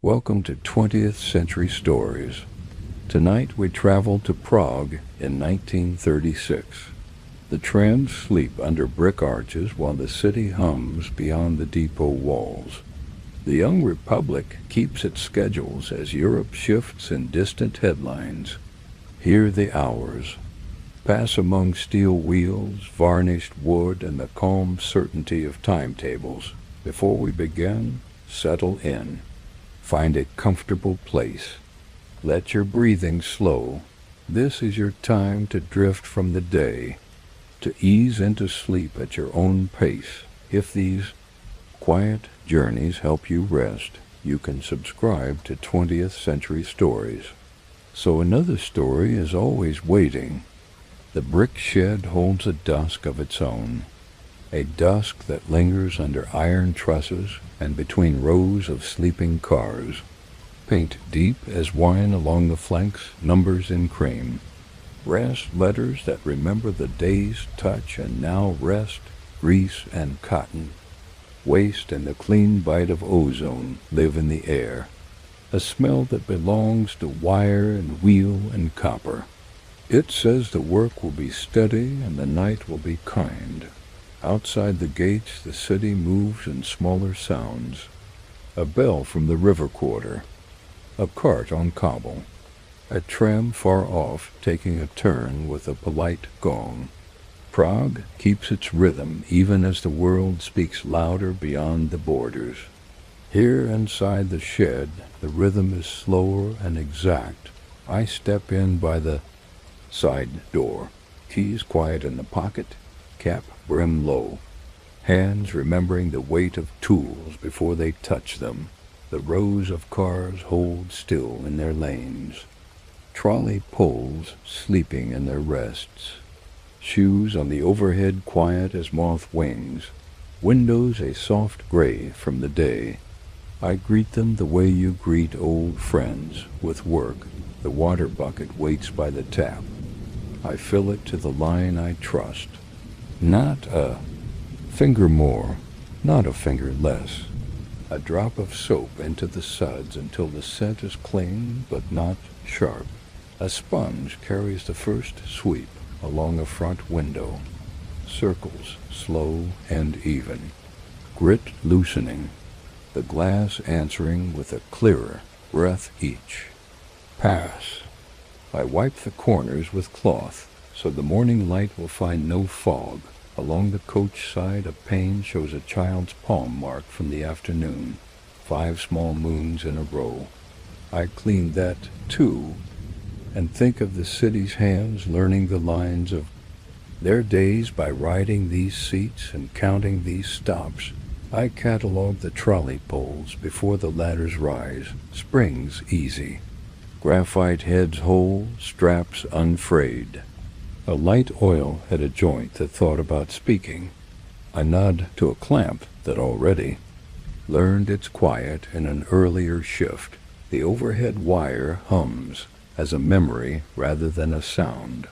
Welcome to 20th Century Stories. Tonight we travel to Prague in 1936. The trams sleep under brick arches while the city hums beyond the depot walls. The young republic keeps its schedules as Europe shifts in distant headlines. Hear the hours. Pass among steel wheels, varnished wood, and the calm certainty of timetables. Before we begin, settle in. Find a comfortable place. Let your breathing slow. This is your time to drift from the day, to ease into sleep at your own pace. If these quiet journeys help you rest, you can subscribe to 20th Century Stories. So another story is always waiting. The brick shed holds a dusk of its own, a dusk that lingers under iron trusses and between rows of sleeping cars. Paint deep as wine along the flanks, numbers in cream. Rest letters that remember the day's touch and now rest, grease and cotton. Waste and the clean bite of ozone live in the air, a smell that belongs to wire and wheel and copper. It says the work will be steady and the night will be kind. Outside the gates the city moves in smaller sounds. A bell from the river quarter, a cart on cobble, a tram far off taking a turn with a polite gong. Prague keeps its rhythm even as the world speaks louder beyond the borders. Here inside the shed, the rhythm is slower and exact. I step in by the side door, keys quiet in the pocket, cap brim low, hands remembering the weight of tools before they touch them. The rows of cars hold still in their lanes. Trolley poles sleeping in their rests. Shoes on the overhead quiet as moth wings. Windows a soft gray from the day. I greet them the way you greet old friends, with work. The water bucket waits by the tap. I fill it to the line I trust. Not a finger more, not a finger less. A drop of soap into the suds until the scent is clean but not sharp. A sponge carries the first sweep along a front window. Circles, slow and even. Grit loosening. The glass answering with a clearer breath each. Pass. I wipe the corners with cloth, so the morning light will find no fog. Along the coach side, a pane shows a child's palm mark from the afternoon. 5 small moons in a row. I clean that, too, and think of the city's hands learning the lines of their days by riding these seats and counting these stops. I catalog the trolley poles before the ladders rise. Springs easy. Graphite heads whole, straps unfrayed. A light oil at a joint that thought about speaking. I nod to a clamp that already learned its quiet in an earlier shift. The overhead wire hums as a memory rather than a sound.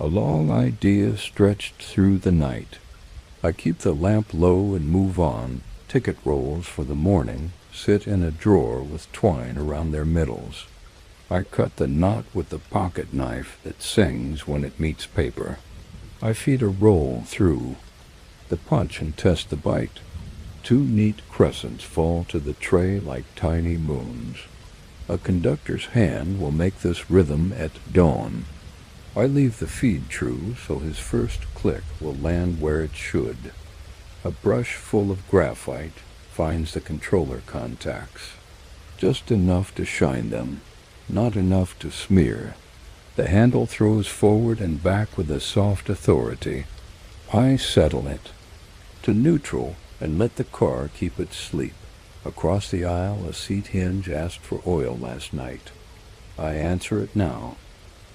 A long idea stretched through the night. I keep the lamp low and move on. Ticket rolls for the morning sit in a drawer with twine around their middles. I cut the knot with the pocket knife that sings when it meets paper. I feed a roll through the punch and test the bite. 2 neat crescents fall to the tray like tiny moons. A conductor's hand will make this rhythm at dawn. I leave the feed true so his first click will land where it should. A brush full of graphite finds the controller contacts. Just enough to shine them. Not enough to smear. The handle throws forward and back with a soft authority. I settle it to neutral and let the car keep its sleep. Across the aisle, a seat hinge asked for oil last night. I answer it now.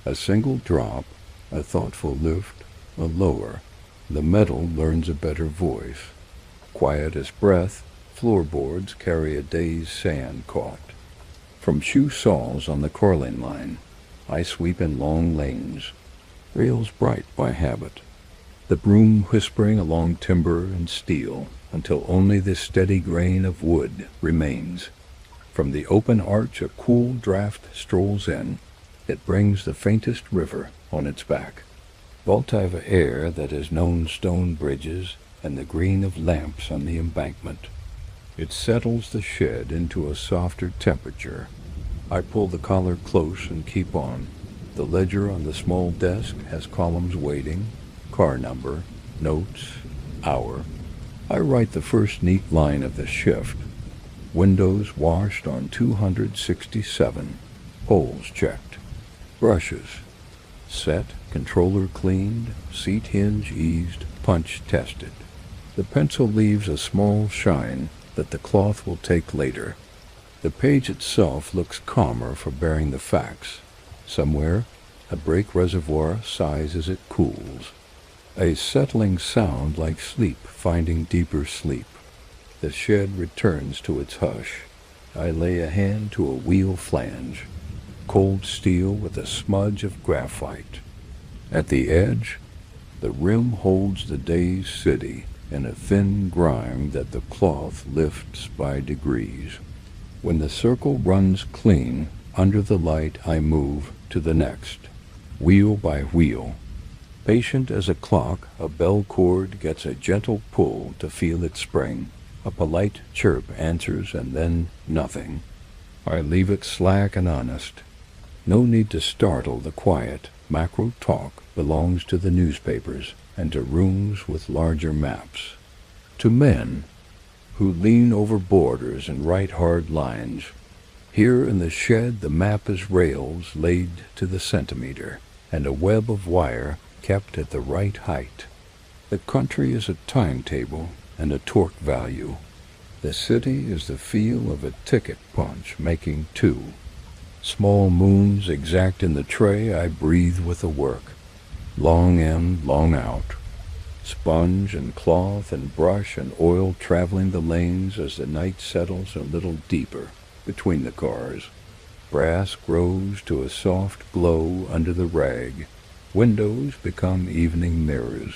A single drop, a thoughtful lift, a lower. The metal learns a better voice. Quiet as breath, floorboards carry a day's sand caught. From shoe soles on the Corlin line, I sweep in long lanes, rails bright by habit, the broom whispering along timber and steel until only the steady grain of wood remains. From the open arch a cool draft strolls in. It brings the faintest river on its back. Voltaive air that has known stone bridges and the green of lamps on the embankment. It settles the shed into a softer temperature. I pull the collar close and keep on. The ledger on the small desk has columns waiting, car number, notes, hour. I write the first neat line of the shift. Windows washed on 267. Holes checked. Brushes. Set, controller cleaned, seat hinge eased, punch tested. The pencil leaves a small shine that the cloth will take later. The page itself looks calmer for bearing the facts. Somewhere, a brake reservoir sighs as it cools. A settling sound like sleep finding deeper sleep. The shed returns to its hush. I lay a hand to a wheel flange. Cold steel with a smudge of graphite. At the edge, the rim holds the day's city in a thin grime that the cloth lifts by degrees. When the circle runs clean, under the light I move to the next, wheel by wheel. Patient as a clock, a bell cord gets a gentle pull to feel it spring. A polite chirp answers and then nothing. I leave it slack and honest. No need to startle the quiet. Macro talk belongs to the newspapers and to rooms with larger maps. To men who lean over borders and write hard lines. Here in the shed the map is rails laid to the centimeter, and a web of wire kept at the right height. The country is a timetable and a torque value. The city is the feel of a ticket punch making two. Small moons exact in the tray I breathe with the work. Long in, long out. Sponge and cloth and brush and oil traveling the lanes as the night settles a little deeper between the cars. Brass grows to a soft glow under the rag. Windows become evening mirrors.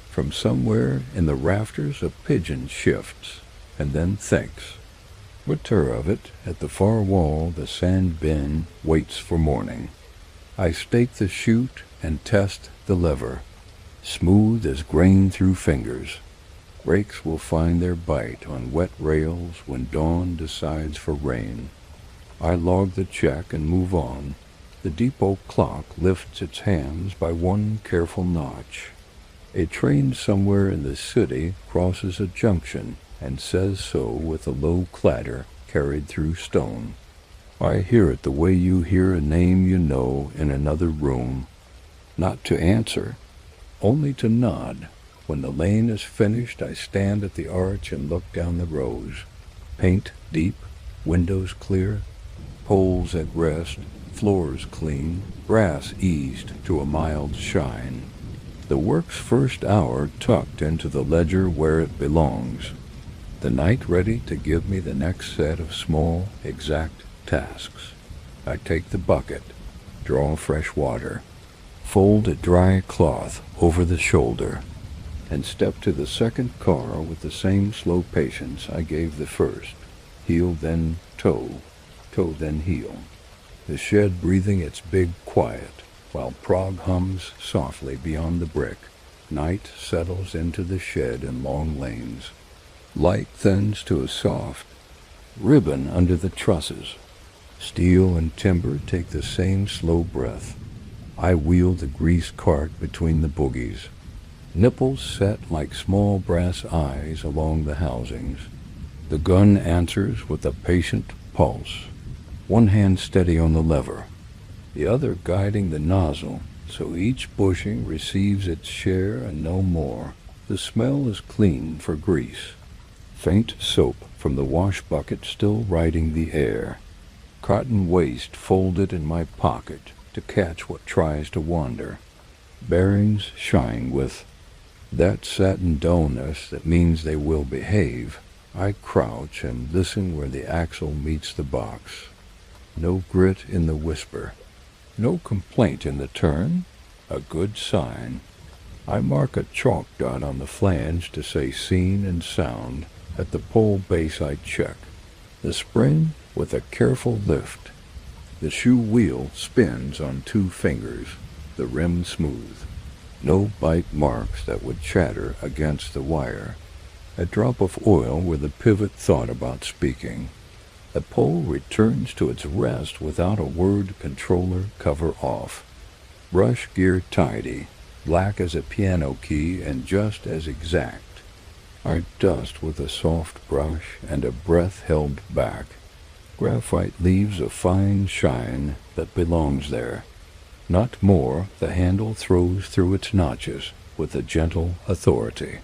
From somewhere in the rafters a pigeon shifts and then thinks. Whatever of it, at the far wall the sand bin waits for morning. I stake the chute and test the lever, smooth as grain through fingers. Brakes will find their bite on wet rails when dawn decides for rain. I log the check and move on. The depot clock lifts its hands by one careful notch. A train somewhere in the city crosses a junction and says so with a low clatter carried through stone. I hear it the way you hear a name you know in another room, not to answer, only to nod. When the lane is finished, I stand at the arch and look down the rows. Paint deep, windows clear, poles at rest, floors clean, brass eased to a mild shine. The work's first hour tucked into the ledger where it belongs. The night ready to give me the next set of small, exact tasks. I take the bucket, draw fresh water, fold a dry cloth over the shoulder, and step to the second car with the same slow patience I gave the first. Heel then toe, toe then heel. The shed breathing its big quiet, while Prague hums softly beyond the brick. Night settles into the shed in long lanes. Light thins to a soft ribbon under the trusses. Steel and timber take the same slow breath. I wheel the greased cart between the bogies. Nipples set like small brass eyes along the housings. The gun answers with a patient pulse. One hand steady on the lever, the other guiding the nozzle, so each bushing receives its share and no more. The smell is clean for grease. Faint soap from the wash bucket still riding the air. Cotton waste folded in my pocket to catch what tries to wander. Bearings shine with that satin dullness that means they will behave. I crouch and listen where the axle meets the box. No grit in the whisper. No complaint in the turn. A good sign. I mark a chalk dot on the flange to say seen and sound. At the pole base I check. The spring with a careful lift. The shoe wheel spins on 2 fingers, the rim smooth. No bite marks that would chatter against the wire. A drop of oil where the pivot thought about speaking. The pole returns to its rest without a word. Controller cover off. Brush gear tidy, black as a piano key and just as exact. I dust with a soft brush and a breath held back. Graphite leaves a fine shine that belongs there. Not more, the handle throws through its notches with a gentle authority.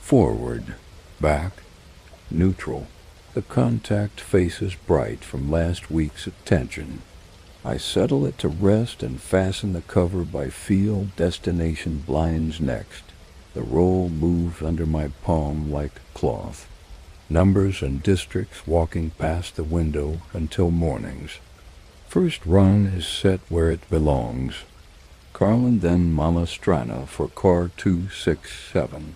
Forward, back, neutral. The contact faces bright from last week's attention. I settle it to rest and fasten the cover by feel. Destination blinds next. The roll moves under my palm like cloth. Numbers and districts walking past the window until mornings. First run is set where it belongs. Carlin, then Mamastrana for car 267.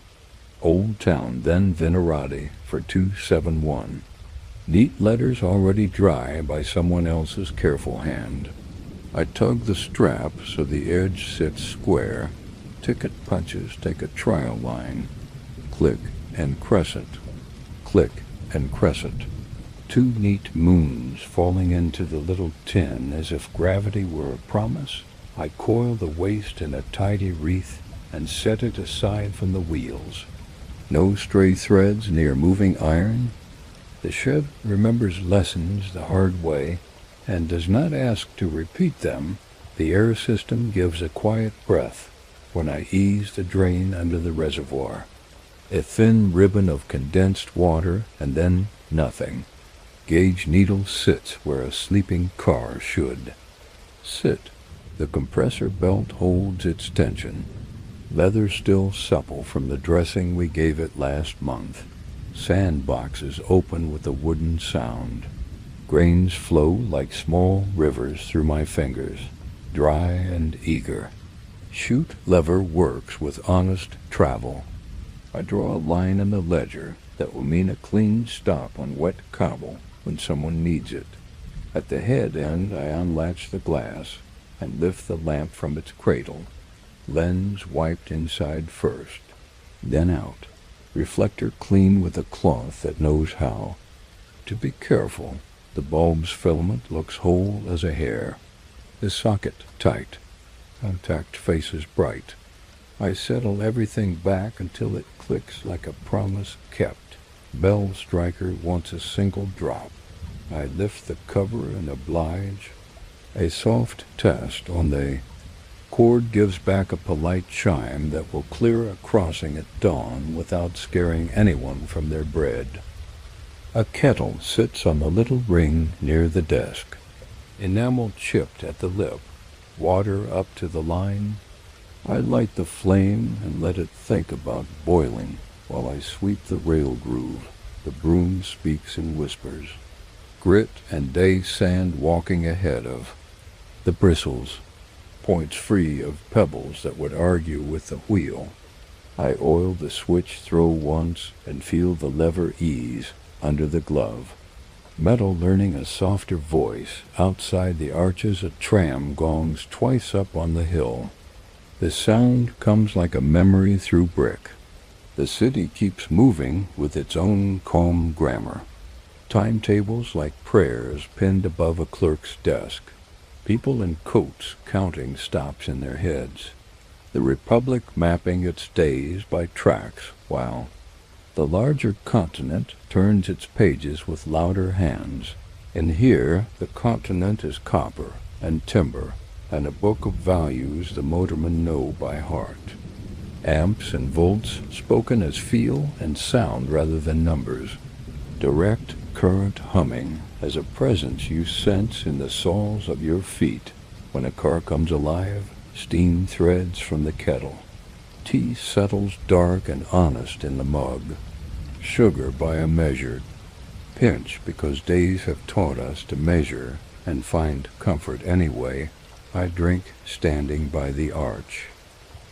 Old Town, then Venerati for 271. Neat letters already dry by someone else's careful hand. I tug the strap so the edge sits square. Ticket punches take a trial line. Click and crescent. Click and crescent. 2 neat moons falling into the little tin as if gravity were a promise. I coil the waist in a tidy wreath and set it aside from the wheels. No stray threads near moving iron. The shed remembers lessons the hard way and does not ask to repeat them. The air system gives a quiet breath when I ease the drain under the reservoir. A thin ribbon of condensed water and then nothing. Gauge needle sits where a sleeping car should sit. The compressor belt holds its tension. Leather still supple from the dressing we gave it last month. Sandboxes open with a wooden sound. Grains flow like small rivers through my fingers, dry and eager. Chute lever works with honest travel. I draw a line in the ledger that will mean a clean stop on wet cobble when someone needs it. At the head end, I unlatch the glass and lift the lamp from its cradle. Lens wiped inside first, then out. Reflector clean with a cloth that knows how. To be careful, the bulb's filament looks whole as a hair. The socket tight. Contact faces bright. I settle everything back until it clicks like a promise kept. Bell striker wants a single drop. I lift the cover and oblige. A soft test on the cord gives back a polite chime that will clear a crossing at dawn without scaring anyone from their bread. A kettle sits on the little ring near the desk. Enamel chipped at the lip. Water up to the line. I light the flame and let it think about boiling while I sweep the rail groove. The broom speaks in whispers. Grit and day sand walking ahead of. The bristles. Points free of pebbles that would argue with the wheel. I oil the switch throw once and feel the lever ease under the glove. Metal learning a softer voice. Outside the arches a tram gongs twice up on the hill. The sound comes like a memory through brick. The city keeps moving with its own calm grammar. Timetables like prayers pinned above a clerk's desk. People in coats counting stops in their heads. The Republic mapping its days by tracks while the larger continent turns its pages with louder hands. And here the continent is copper and timber and a book of values the motormen know by heart. Amps and volts spoken as feel and sound rather than numbers. Direct current humming as a presence you sense in the soles of your feet when a car comes alive. Steam threads from the kettle. Tea settles dark and honest in the mug. Sugar by a measured pinch because days have taught us to measure and find comfort anyway. I drink standing by the arch.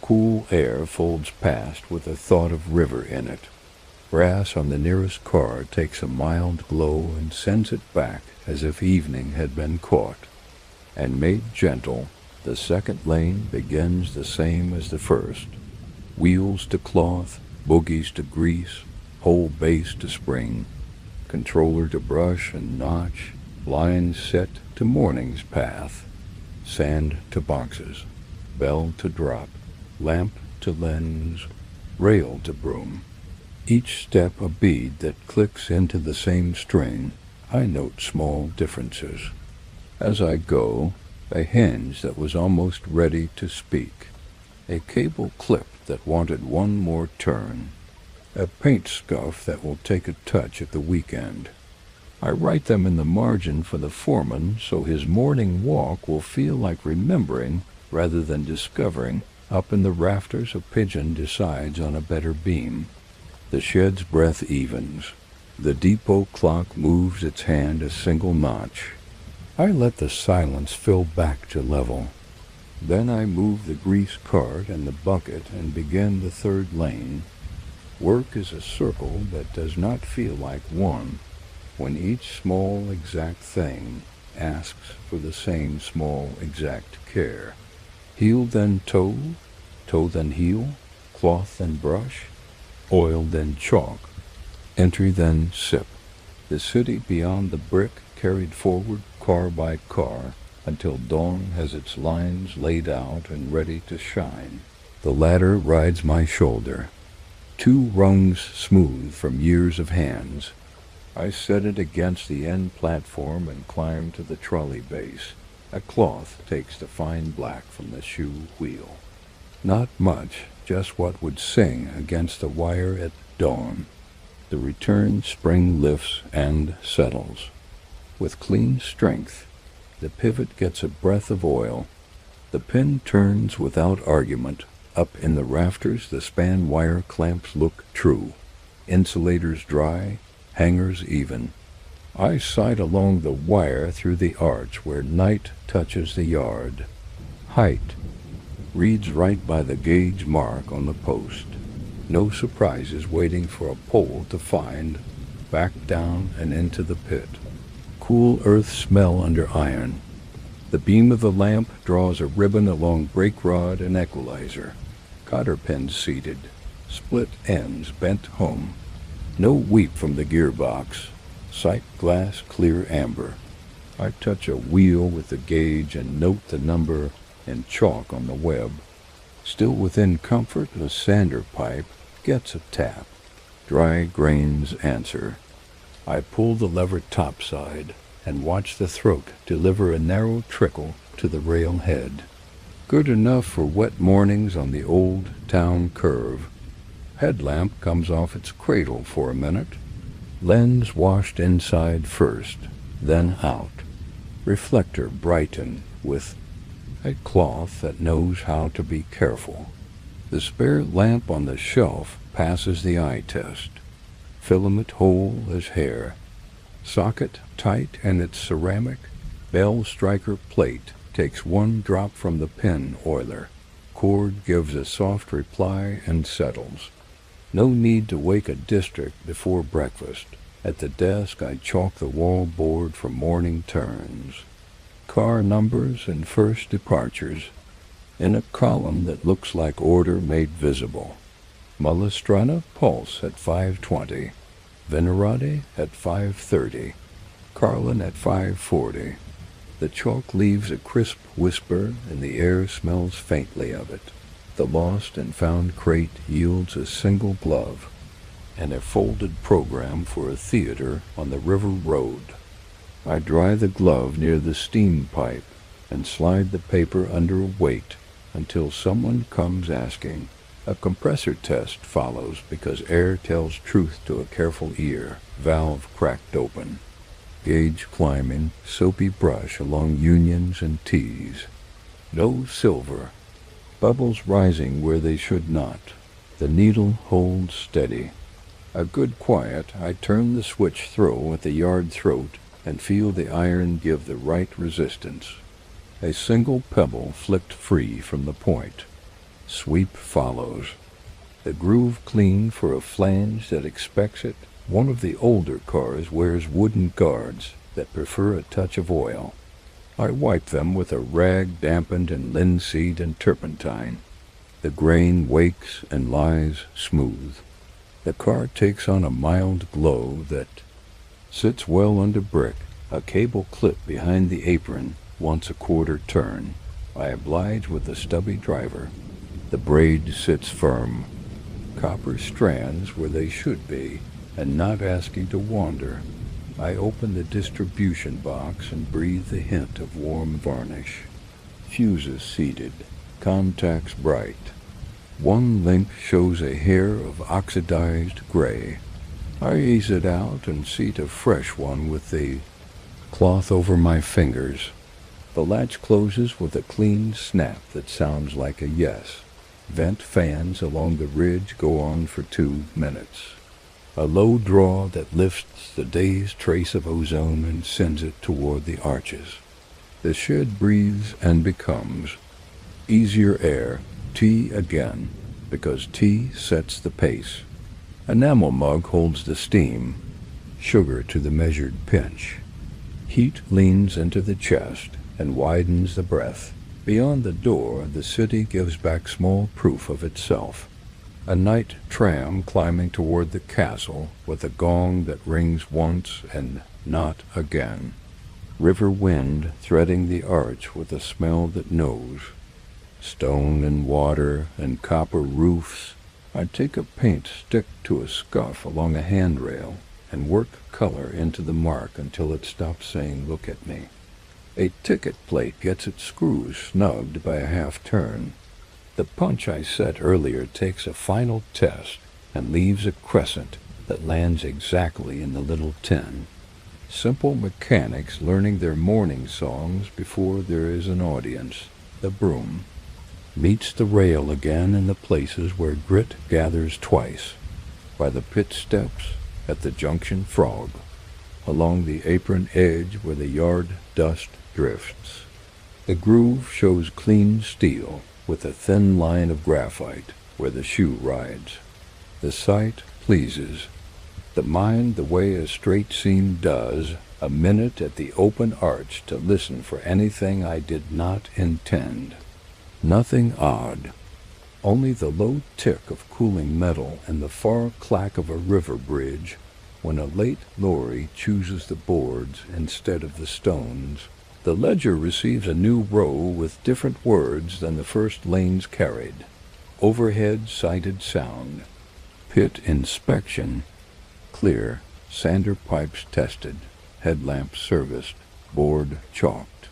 Cool air folds past with a thought of river in it. Brass on the nearest car takes a mild glow and sends it back as if evening had been caught. And made gentle, the second lane begins the same as the first. Wheels to cloth, bogies to grease, whole base to spring, controller to brush and notch, lines set to morning's path, sand to boxes, bell to drop, lamp to lens, rail to broom. Each step a bead that clicks into the same string. I note small differences. As I go, a hinge that was almost ready to speak, a cable clip that wanted one more turn, a paint scuff that will take a touch at the weekend. I write them in the margin for the foreman so his morning walk will feel like remembering rather than discovering. Up in the rafters a pigeon decides on a better beam. The shed's breath evens. The depot clock moves its hand a single notch. I let the silence fill back to level. Then I move the grease cart and the bucket and begin the third lane. Work is a circle that does not feel like one, when each small exact thing asks for the same small exact care. Heel then toe, toe then heel, cloth then brush, oil then chalk, entry then sip. The city beyond the brick carried forward car by car until dawn has its lines laid out and ready to shine. The ladder rides my shoulder, 2 rungs smooth from years of hands. I set it against the end platform and climb to the trolley base. A cloth takes the fine black from the shoe wheel. Not much, just what would sing against the wire at dawn. The return spring lifts and settles. With clean strength, the pivot gets a breath of oil. The pin turns without argument. Up in the rafters, the span wire clamps look true. Insulators dry, hangers even. I sight along the wire through the arch where night touches the yard. Height reads right by the gauge mark on the post. No surprises waiting for a pole to find. Back down and into the pit. Cool earth smell under iron. The beam of the lamp draws a ribbon along brake rod and equalizer. Cotter pins seated. Split ends bent home. No weep from the gearbox. Sight glass clear amber. I touch a wheel with the gauge and note the number in chalk on the web. Still within comfort, a sander pipe gets a tap. Dry grains answer. I pull the lever topside and watch the throat deliver a narrow trickle to the rail head. Good enough for wet mornings on the old town curve. Headlamp comes off its cradle for a minute. Lens washed inside first, then out. Reflector brighten with a cloth that knows how to be careful. The spare lamp on the shelf passes the eye test. Filament whole as hair. Socket tight and its ceramic. Bell striker plate takes 1 drop from the pin oiler. Cord gives a soft reply and settles. No need to wake a district before breakfast. At the desk I chalk the wall board for morning turns. Car numbers and first departures. In a column that looks like order made visible. Mallestrana Pulse at 5:20. Venerati at 5:30. Carlin at 5:40. The chalk leaves a crisp whisper and the air smells faintly of it. The lost and found crate yields a single glove and a folded program for a theater on the river road. I dry the glove near the steam pipe and slide the paper under a weight until someone comes asking. A compressor test follows because air tells truth to a careful ear. Valve cracked open. Gauge climbing, soapy brush along unions and T's. No silver. Bubbles rising where they should not. The needle holds steady. A good quiet, I turn the switch throw at the yard throat and feel the iron give the right resistance. A single pebble flicked free from the point. Sweep follows. the groove clean for a flange that expects it. One of the older cars wears wooden guards that prefer a touch of oil. I wipe them with a rag dampened in linseed and turpentine. The grain wakes and lies smooth. The car takes on a mild glow that sits well under brick. A cable clip behind the apron wants a quarter turn. I oblige with the stubby driver. The braid sits firm. Copper strands where they should be, and not asking to wander. I open the distribution box and breathe the hint of warm varnish. Fuses seated, contacts bright. One link shows a hair of oxidized gray. I ease it out and seat a fresh one with the cloth over my fingers. The latch closes with a clean snap that sounds like a yes. Vent fans along the ridge go on for 2 minutes. A low draw that lifts the day's trace of ozone and sends it toward the arches. The shed breathes and becomes easier air, tea again, because tea sets the pace. Enamel mug holds the steam, sugar to the measured pinch. Heat leans into the chest and widens the breath. Beyond the door, the city gives back small proof of itself. A night tram climbing toward the castle with a gong that rings once and not again. River wind threading the arch with a smell that knows. Stone and water and copper roofs. I take a paint stick to a scuff along a handrail and work color into the mark until it stops saying, "Look at me." A ticket plate gets its screws snugged by a half-turn. The punch I set earlier takes a final test and leaves a crescent that lands exactly in the little tin. Simple mechanics learning their morning songs before there is an audience. The broom meets the rail again in the places where grit gathers twice. By the pit steps, at the junction frog, along the apron edge where the yard dust drifts. The groove shows clean steel with a thin line of graphite where the shoe rides. The sight pleases. The mind the way a straight seam does, a minute at the open arch to listen for anything I did not intend. Nothing odd, only the low tick of cooling metal and the far clack of a river bridge when a late lorry chooses the boards instead of the stones. The ledger receives a new row with different words than the first lanes carried. Overhead sighted sound. Pit inspection. Clear. Sander pipes tested. Headlamp serviced. Board chalked.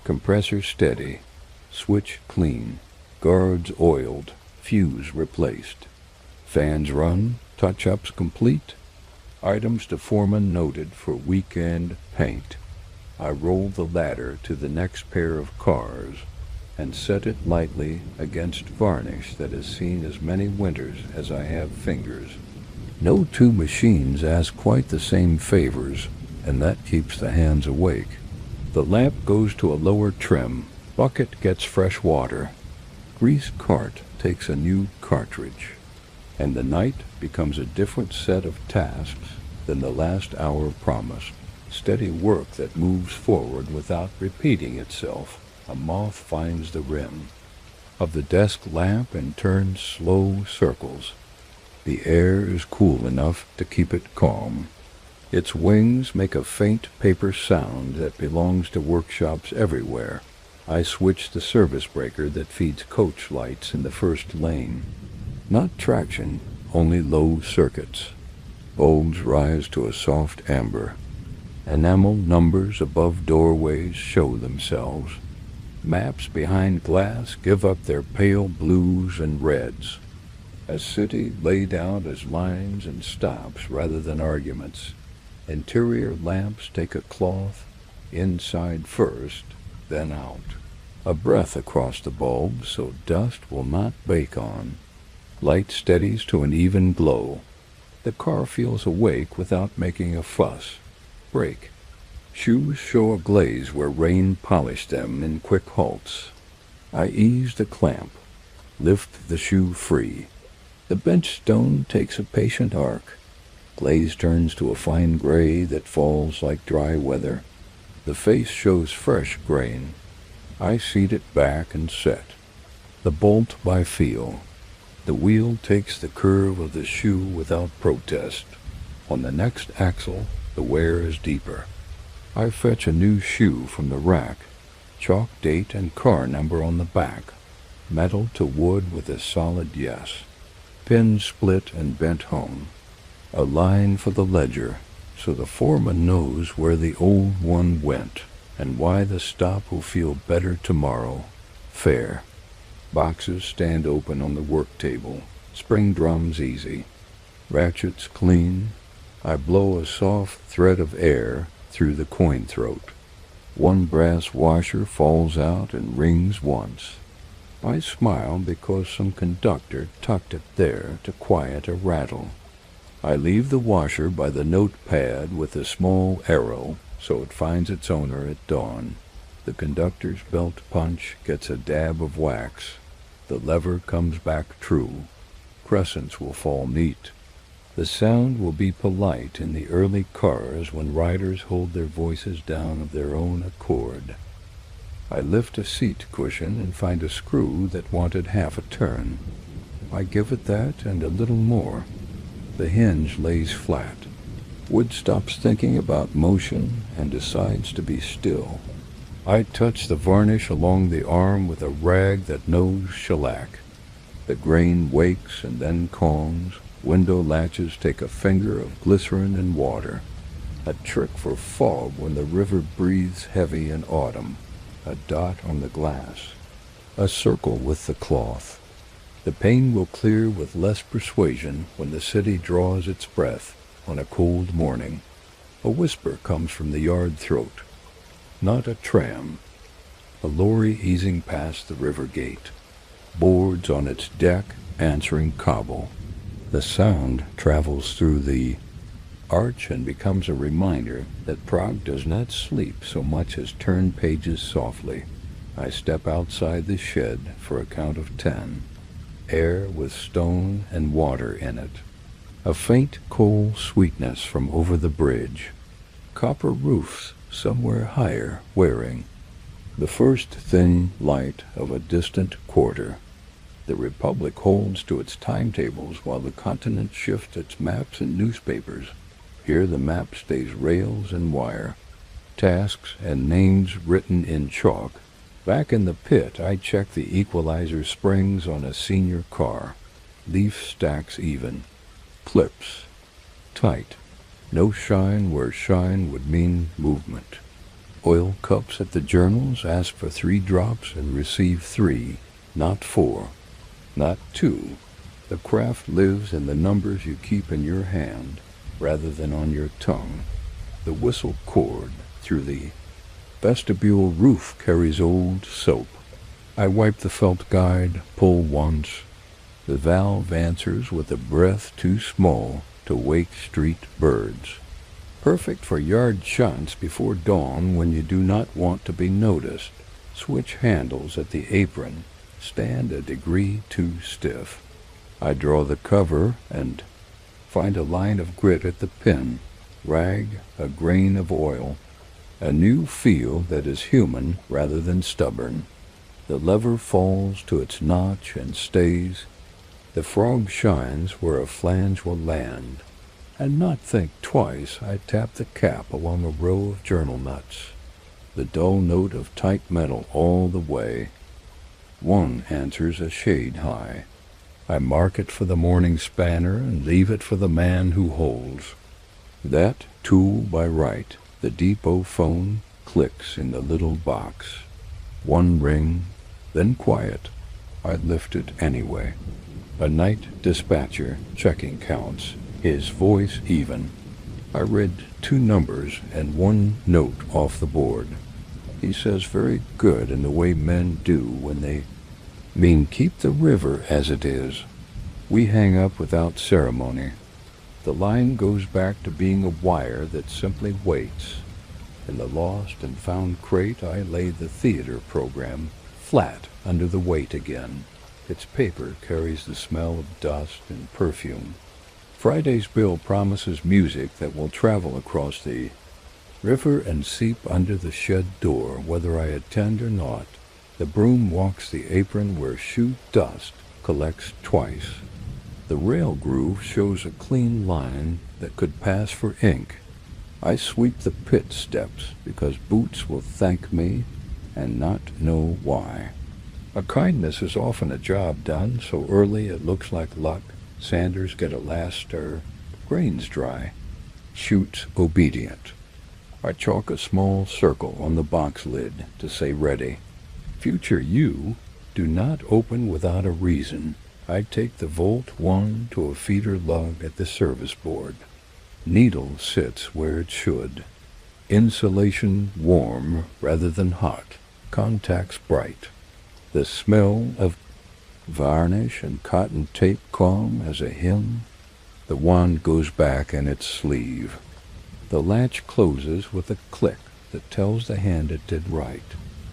Compressor steady. Switch clean. Guards oiled. Fuse replaced. Fans run. Touch-ups complete. Items to foreman noted for weekend paint. I roll the ladder to the next pair of cars and set it lightly against varnish that has seen as many winters as I have fingers. No two machines ask quite the same favors, and that keeps the hands awake. The lamp goes to a lower trim. Bucket gets fresh water. Grease cart takes a new cartridge. And the night becomes a different set of tasks than the last hour promised. Steady work that moves forward without repeating itself. A moth finds the rim of the desk lamp and turns slow circles. The air is cool enough to keep it calm. Its wings make a faint paper sound that belongs to workshops everywhere. I switch the service breaker that feeds coach lights in the first lane. Not traction, only low circuits. Bulbs rise to a soft amber. Enamel numbers above doorways show themselves. Maps behind glass give up their pale blues and reds. A city laid out as lines and stops rather than arguments. Interior lamps take a cloth, inside first, then out. A breath across the bulb so dust will not bake on. Light steadies to an even glow. The car feels awake without making a fuss. Brake. Shoes show a glaze where rain polished them in quick halts. I ease the clamp, lift the shoe free. The bench stone takes a patient arc. Glaze turns to a fine gray that falls like dry weather. The face shows fresh grain. I seat it back and set. The bolt by feel. The wheel takes the curve of the shoe without protest. On the next axle, the wear is deeper. I fetch a new shoe from the rack. Chalk date and car number on the back. Metal to wood with a solid yes. Pin split and bent home. A line for the ledger, so the foreman knows where the old one went, and why the stop will feel better tomorrow. Fair. Boxes stand open on the work table. Spring drums easy. Ratchets clean. I blow a soft thread of air through the coin throat. One brass washer falls out and rings once. I smile because some conductor tucked it there to quiet a rattle. I leave the washer by the notepad with a small arrow so it finds its owner at dawn. The conductor's belt punch gets a dab of wax. The lever comes back true. Crescents will fall neat. The sound will be polite in the early cars when riders hold their voices down of their own accord. I lift a seat cushion and find a screw that wanted half a turn. I give it that and a little more. The hinge lays flat. Wood stops thinking about motion and decides to be still. I touch the varnish along the arm with a rag that knows shellac. The grain wakes and then calms. Window latches take a finger of glycerin and water. A trick for fog when the river breathes heavy in autumn. A dot on the glass. A circle with the cloth. The pain will clear with less persuasion when the city draws its breath on a cold morning. A whisper comes from the yard throat. Not a tram. A lorry easing past the river gate. Boards on its deck answering cobble. The sound travels through the arch and becomes a reminder that Prague does not sleep so much as turn pages softly. I step outside the shed for a count of 10. Air with stone and water in it. A faint coal sweetness from over the bridge. Copper roofs somewhere higher wearing. The first thin light of a distant quarter. The Republic holds to its timetables while the continent shifts its maps and newspapers. Here the map stays rails and wire. Tasks and names written in chalk. Back in the pit, I check the equalizer springs on a senior car. Leaf stacks even. Clips. Tight. No shine where shine would mean movement. Oil cups at the journals ask for 3 drops and receive 3, not 4, not 2. The craft lives in the numbers you keep in your hand rather than on your tongue. The whistle cord through the vestibule roof carries old soap. I wipe the felt guide, pull once. The valve answers with a breath too small to wake street birds. Perfect for yard shunts before dawn when you do not want to be noticed. Switch handles at the apron. Stand a degree too stiff. I draw the cover and find a line of grit at the pin. Rag, a grain of oil. A new feel that is human rather than stubborn. The lever falls to its notch and stays. The frog shines where a flange will land. And not think twice, I tap the cap along a row of journal nuts. The dull note of tight metal all the way. One answers a shade high. I mark it for the morning spanner and leave it for the man who holds. That tool by right. The depot phone clicks in the little box. One ring, then quiet. I lift it anyway. A night dispatcher checking counts, his voice even. I read 2 numbers and 1 note off the board. He says very good in the way men do when they mean keep the river as it is. We hang up without ceremony. The line goes back to being a wire that simply waits. In the lost and found crate, I lay the theater program flat under the weight again. Its paper carries the smell of dust and perfume. Friday's bill promises music that will travel across the river and seep under the shed door, whether I attend or not. The broom walks the apron where chute dust collects twice. The rail groove shows a clean line that could pass for ink. I sweep the pit steps because boots will thank me and not know why. A kindness is often a job done so early it looks like luck. Sanders get a last stir. Grains dry. Chutes obedient. I chalk a small circle on the box lid to say ready. Future you, do not open without a reason. I take the Volt 1 to a feeder lug at the service board. Needle sits where it should. Insulation warm rather than hot. Contacts bright. The smell of varnish and cotton tape calm as a hymn. The wand goes back in its sleeve. The latch closes with a click that tells the hand it did right.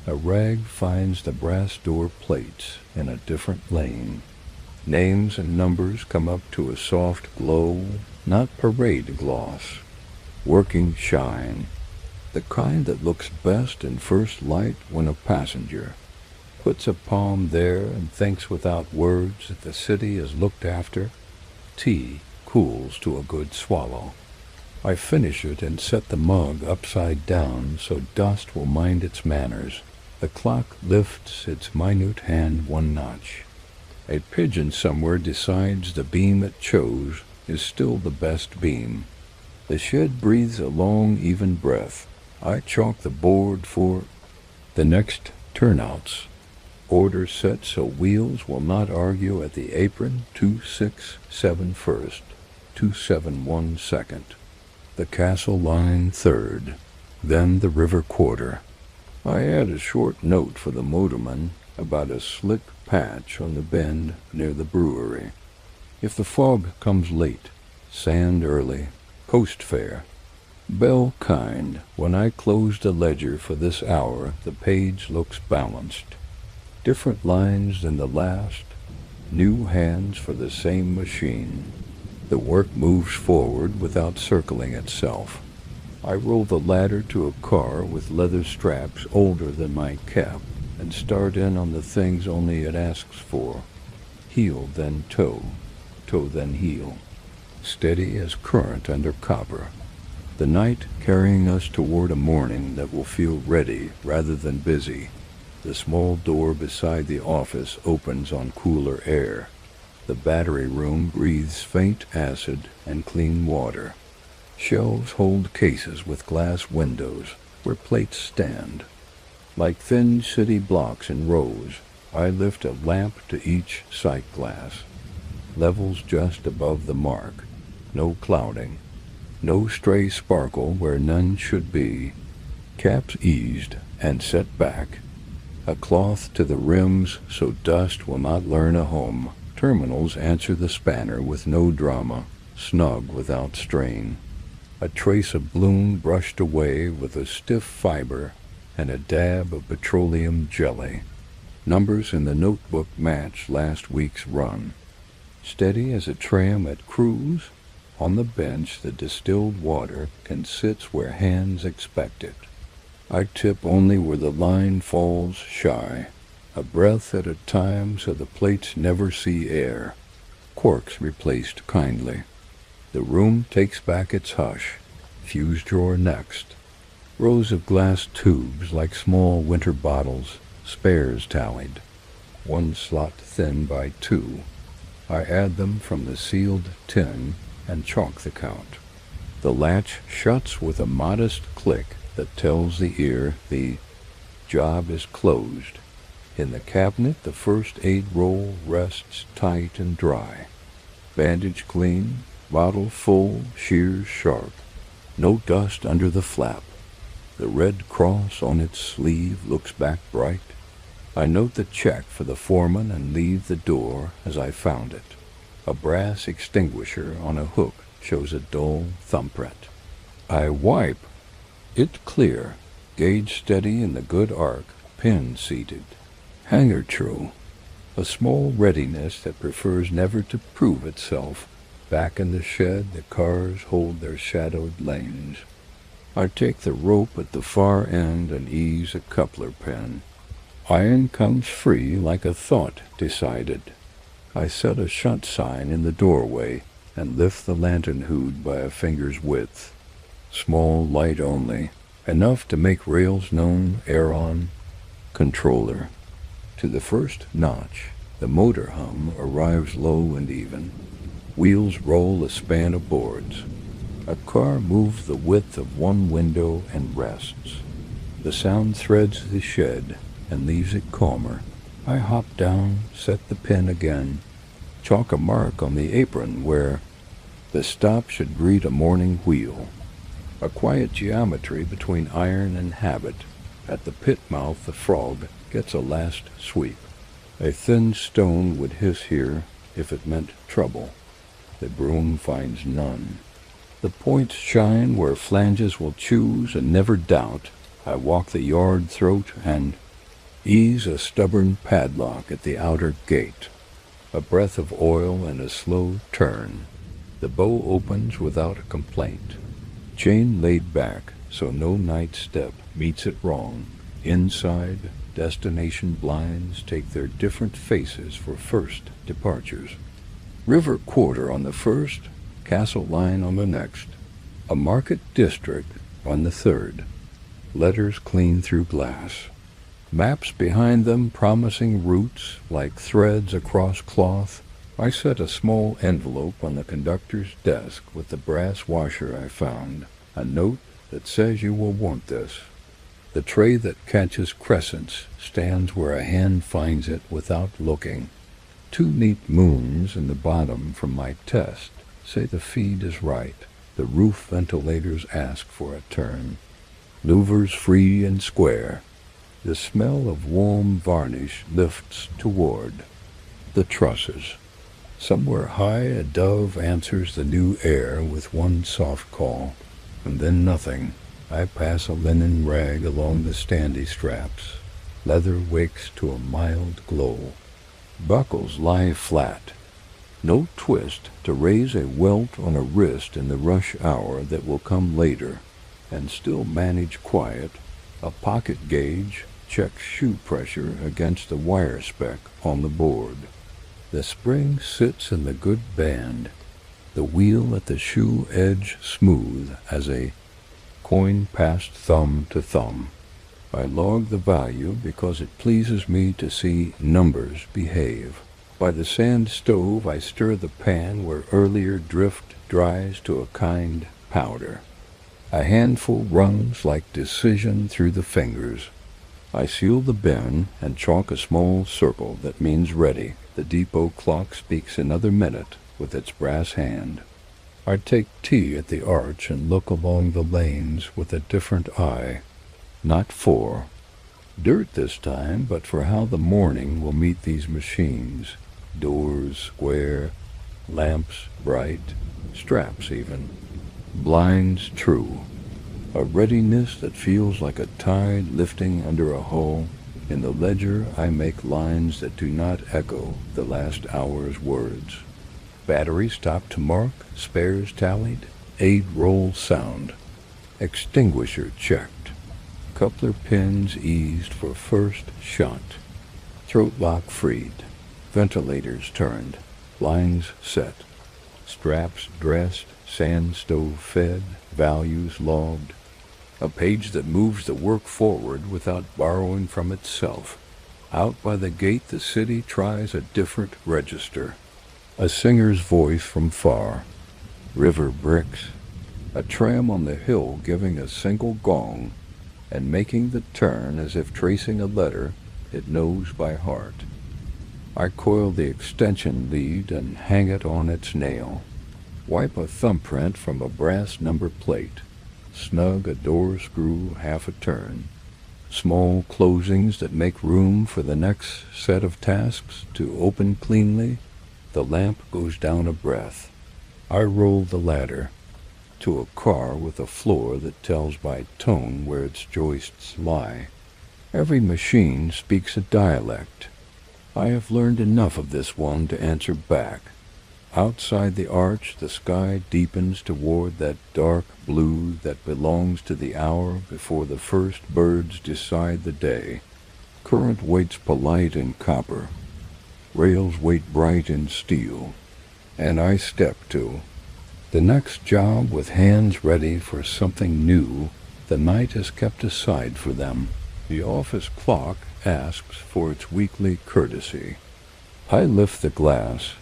A rag finds the brass door plates in a different lane. Names and numbers come up to a soft glow, not parade gloss. Working shine. The kind that looks best in first light when a passenger puts a palm there and thinks without words that the city is looked after. Tea cools to a good swallow. I finish it and set the mug upside down so dust will mind its manners. The clock lifts its minute hand one notch. A pigeon somewhere decides the beam it chose is still the best beam. The shed breathes a long, even breath. I chalk the board for the next turnouts. Order set so wheels will not argue at the apron. 267 first, 271 second. The castle line third, then the river quarter. I add a short note for the motorman about a slick patch on the bend near the brewery. If the fog comes late, sand early, coast fair. Bell kind, when I close the ledger for this hour, the page looks balanced. Different lines than the last, new hands for the same machine. The work moves forward without circling itself. I roll the ladder to a car with leather straps older than my cap and start in on the things only it asks for. Heel then toe, toe then heel. Steady as current under copper. The night carrying us toward a morning that will feel ready rather than busy. The small door beside the office opens on cooler air. The battery room breathes faint acid and clean water. Shelves hold cases with glass windows where plates stand. Like thin city blocks in rows, I lift a lamp to each sight glass. Levels just above the mark. No clouding. No stray sparkle where none should be. Caps eased and set back. A cloth to the rims so dust will not learn a home. Terminals answer the spanner with no drama, snug without strain. A trace of bloom brushed away with a stiff fiber and a dab of petroleum jelly. Numbers in the notebook match last week's run. Steady as a tram at cruise, on the bench the distilled water can sit where hands expect it. I tip only where the line falls shy. A breath at a time so the plates never see air. Corks replaced kindly. The room takes back its hush. Fuse drawer next. Rows of glass tubes like small winter bottles, spares tallied. One slot thin by two. I add them from the sealed tin and chalk the count. The latch shuts with a modest click that tells the ear the job is closed. In the cabinet, the first aid roll rests tight and dry. Bandage clean, bottle full, shears sharp. No dust under the flap. The red cross on its sleeve looks back bright. I note the check for the foreman and leave the door as I found it. A brass extinguisher on a hook shows a dull thumbprint. I wipe. It clear, gauge steady in the good arc, pin seated. Hanger true. A small readiness that prefers never to prove itself. Back in the shed, the cars hold their shadowed lanes. I take the rope at the far end and ease a coupler pin. Iron comes free like a thought decided. I set a shunt sign in the doorway and lift the lantern hood by a finger's width. Small light only, enough to make rails known, air on, controller. To the first notch, the motor hum arrives low and even. Wheels roll a span of boards. A car moves the width of one window and rests. The sound threads the shed and leaves it calmer. I hop down, set the pin again, chalk a mark on the apron where the stop should greet a morning wheel. A quiet geometry between iron and habit. At the pit mouth the frog gets a last sweep. A thin stone would hiss here if it meant trouble. The broom finds none. The points shine where flanges will choose and never doubt. I walk the yard throat and ease a stubborn padlock at the outer gate. A breath of oil and a slow turn. The bow opens without a complaint. Chain laid back so no night step meets it wrong. Inside, destination blinds take their different faces for first departures. River quarter on the first, Castle line on the next. A market district on the third. Letters clean through glass. Maps behind them promising routes like threads across cloth. I set a small envelope on the conductor's desk with the brass washer I found. A note that says you will want this. The tray that catches crescents stands where a hand finds it without looking. 2 neat moons in the bottom from my test say the feed is right. The roof ventilators ask for a turn. Louvers free and square. The smell of warm varnish lifts toward the trusses. Somewhere high a dove answers the new air with one soft call, and then nothing. I pass a linen rag along the standy straps. Leather wakes to a mild glow. Buckles lie flat. No twist to raise a welt on a wrist in the rush hour that will come later, and still manage quiet. A pocket gauge checks shoe pressure against the wire speck on the board. The spring sits in the good band, the wheel at the shoe edge smooth as a coin passed thumb to thumb. I log the value because it pleases me to see numbers behave. By the sand stove I stir the pan where earlier drift dries to a kind powder. A handful runs like decision through the fingers. I seal the bin and chalk a small circle that means ready. The depot clock speaks another minute with its brass hand. I take tea at the arch and look along the lanes with a different eye. Not for dirt this time, but for how the morning will meet these machines. Doors square, lamps bright, straps even, blinds true. A readiness that feels like a tide lifting under a hull. In the ledger I make lines that do not echo the last hour's words. Battery stopped to mark, spares tallied, aid roll sound. Extinguisher checked. Coupler pins eased for first shot. Throat lock freed. Ventilators turned. Lines set. Straps dressed, sand stove fed, values logged. A page that moves the work forward without borrowing from itself. Out by the gate the city tries a different register. A singer's voice from far. River bricks. A tram on the hill giving a single gong and making the turn as if tracing a letter it knows by heart. I coil the extension lead and hang it on its nail. Wipe a thumbprint from a brass number plate. Snug a door screw half a turn. Small closings that make room for the next set of tasks to open cleanly. The lamp goes down a breath. I roll the ladder to a car with a floor that tells by tone where its joists lie. Every machine speaks a dialect. I have learned enough of this one to answer back. Outside the arch, the sky deepens toward that dark blue that belongs to the hour before the first birds decide the day. Current waits polite in copper. Rails wait bright in steel. And I step to the next job with hands ready for something new the night has kept aside for them. The office clock asks for its weekly courtesy. I lift the glass,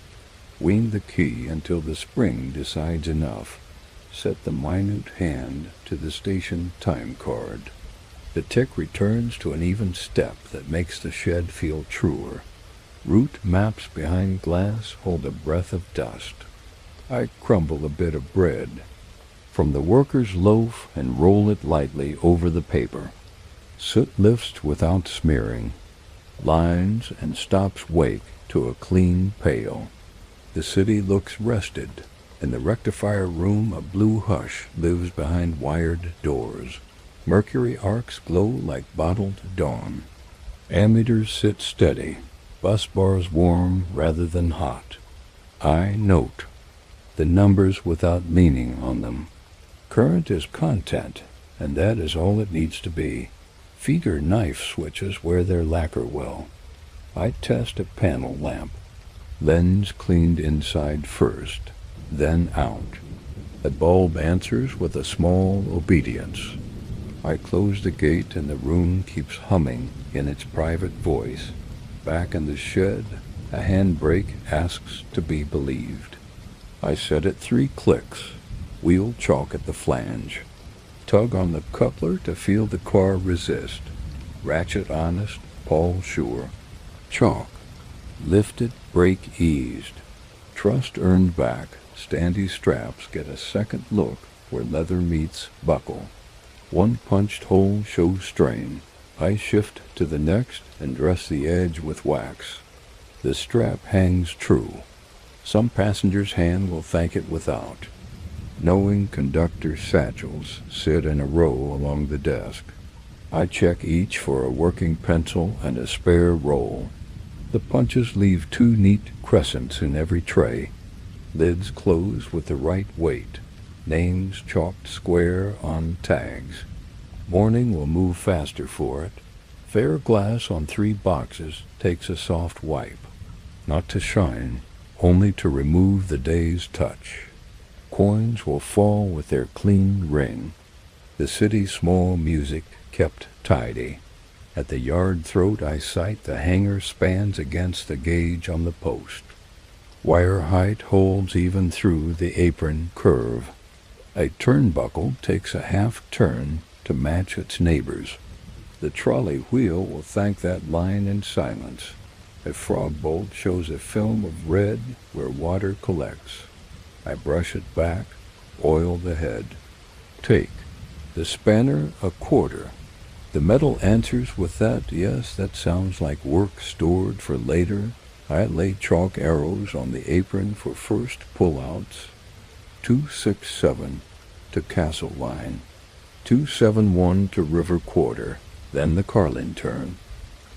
wean the key until the spring decides enough, set the minute hand to the station time card. The tick returns to an even step that makes the shed feel truer. Route maps behind glass hold a breath of dust. I crumble a bit of bread from the worker's loaf and roll it lightly over the paper. Soot lifts without smearing, lines and stops wake to a clean pail. The city looks rested. In the rectifier room, a blue hush lives behind wired doors. Mercury arcs glow like bottled dawn. Ammeters sit steady, bus bars warm rather than hot. I note the numbers without meaning on them. Current is content, and that is all it needs to be. Feeder knife switches where they're lacquer well. I test a panel lamp. Lens cleaned inside first, then out. The bulb answers with a small obedience. I close the gate and the room keeps humming in its private voice. Back in the shed, a handbrake asks to be believed. I set it 3 clicks, wheel chalk at the flange. Tug on the coupler to feel the car resist. Ratchet honest, Paul sure. Chalk. Lifted, brake eased. Trust earned back. Standy straps get a second look where leather meets buckle. One punched hole shows strain. I shift to the next and dress the edge with wax. The strap hangs true. Some passenger's hand will thank it without. Knowing conductor satchels sit in a row along the desk. I check each for a working pencil and a spare roll. The punches leave 2 neat crescents in every tray. Lids close with the right weight. Names chalked square on tags. Morning will move faster for it. Fair glass on 3 boxes takes a soft wipe. Not to shine, only to remove the day's touch. Coins will fall with their clean ring. The city's small music kept tidy. At the yard throat I sight the hanger spans against the gauge on the post. Wire height holds even through the apron curve. A turnbuckle takes a half turn to match its neighbors. The trolley wheel will thank that line in silence. A frog bolt shows a film of red where water collects. I brush it back, oil the head. Take. The spanner a quarter. The metal answers with that, yes, that sounds like work stored for later. I lay chalk arrows on the apron for first pullouts. 267 to Castle Line. 271 to River Quarter, then the Carlin turn.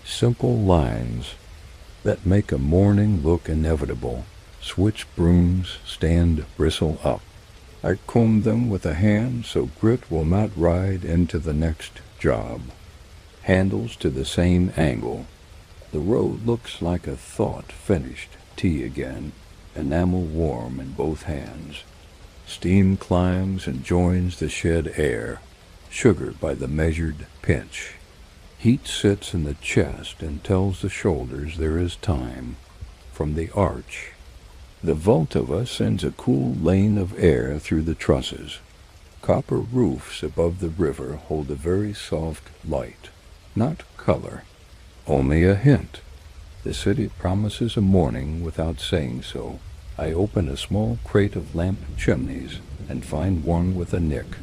Simple lines that make a morning look inevitable. Switch brooms stand bristle up. I comb them with a hand so grit will not ride into the next job. Handles to the same angle. The road looks like a thought finished. Tea again, enamel warm in both hands. Steam climbs and joins the shed air, sugared by the measured pinch. Heat sits in the chest and tells the shoulders there is time. From the arch, the Vltava sends a cool lane of air through the trusses. Copper roofs above the river hold a very soft light, not color, only a hint. The city promises a morning without saying so. I open a small crate of lamp chimneys and find one with a nick.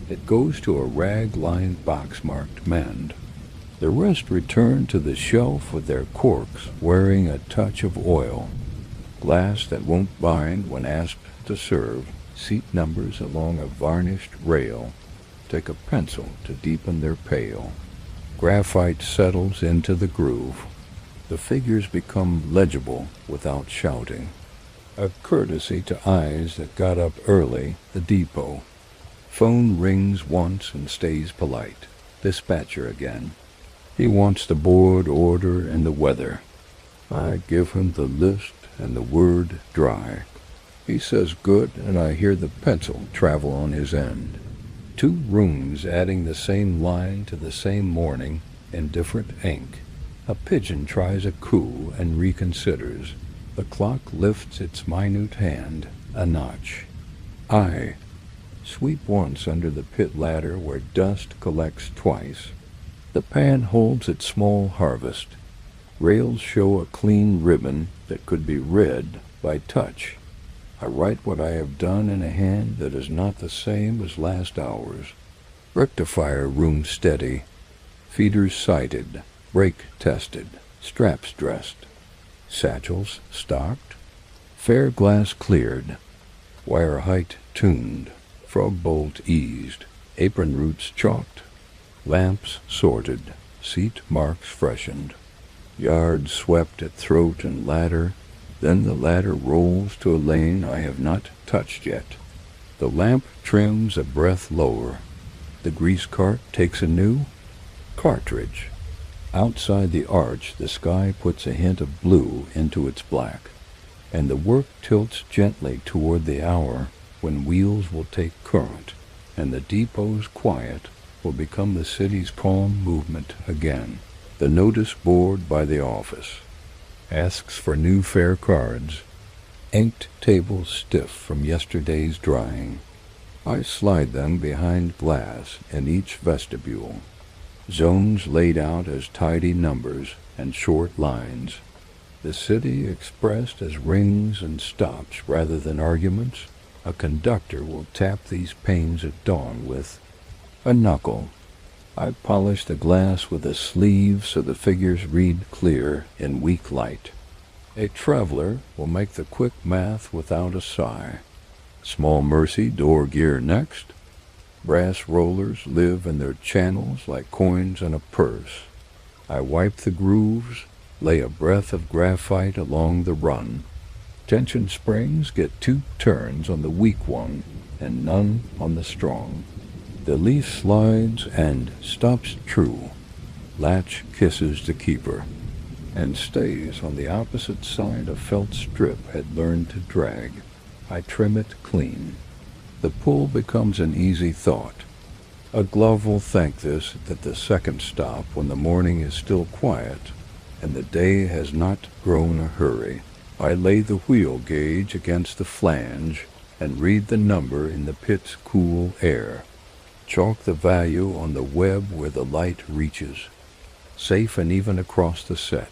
It goes to a rag-lined box marked mend. The rest return to the shelf with their corks wearing a touch of oil. Glass that won't bind when asked to serve. Seat numbers along a varnished rail. Take a pencil to deepen their pale. Graphite settles into the groove. The figures become legible without shouting. A courtesy to eyes that got up early, the depot. Phone rings once and stays polite. Dispatcher again. He wants the board order and the weather. I give him the list and the word dry. He says good, and I hear the pencil travel on his end. 2 rooms adding the same line to the same morning in different ink. A pigeon tries a coo and reconsiders. The clock lifts its minute hand a notch. I sweep once under the pit ladder where dust collects twice. The pan holds its small harvest. Rails show a clean ribbon that could be read by touch. I write what I have done in a hand that is not the same as last hour's. Rectifier room steady. Feeders sighted. Brake tested. Straps dressed. Satchels stocked. Fair glass cleared. Wire height tuned. Frog bolt eased. Apron roots chalked. Lamps sorted. Seat marks freshened. Yard swept at throat and ladder. Then the ladder rolls to a lane I have not touched yet. The lamp trims a breath lower. The grease cart takes a new cartridge. Outside the arch, the sky puts a hint of blue into its black, and the work tilts gently toward the hour when wheels will take current, and the depot's quiet will become the city's calm movement again. The notice board by the office asks for new fare cards. Inked tables stiff from yesterday's drying. I slide them behind glass in each vestibule. Zones laid out as tidy numbers and short lines. The city expressed as rings and stops rather than arguments. A conductor will tap these panes at dawn with a knuckle. I polish the glass with a sleeve so the figures read clear in weak light. A traveler will make the quick math without a sigh. Small mercy door gear next. Brass rollers live in their channels like coins in a purse. I wipe the grooves, lay a breath of graphite along the run. Tension springs get 2 turns on the weak one and none on the strong. The leaf slides and stops true. Latch kisses the keeper and stays on the opposite side a felt strip had learned to drag. I trim it clean. The pull becomes an easy thought. A glove will thank this at the second stop when the morning is still quiet and the day has not grown a hurry. I lay the wheel gauge against the flange and read the number in the pit's cool air. Chalk the value on the web where the light reaches. Safe and even across the set.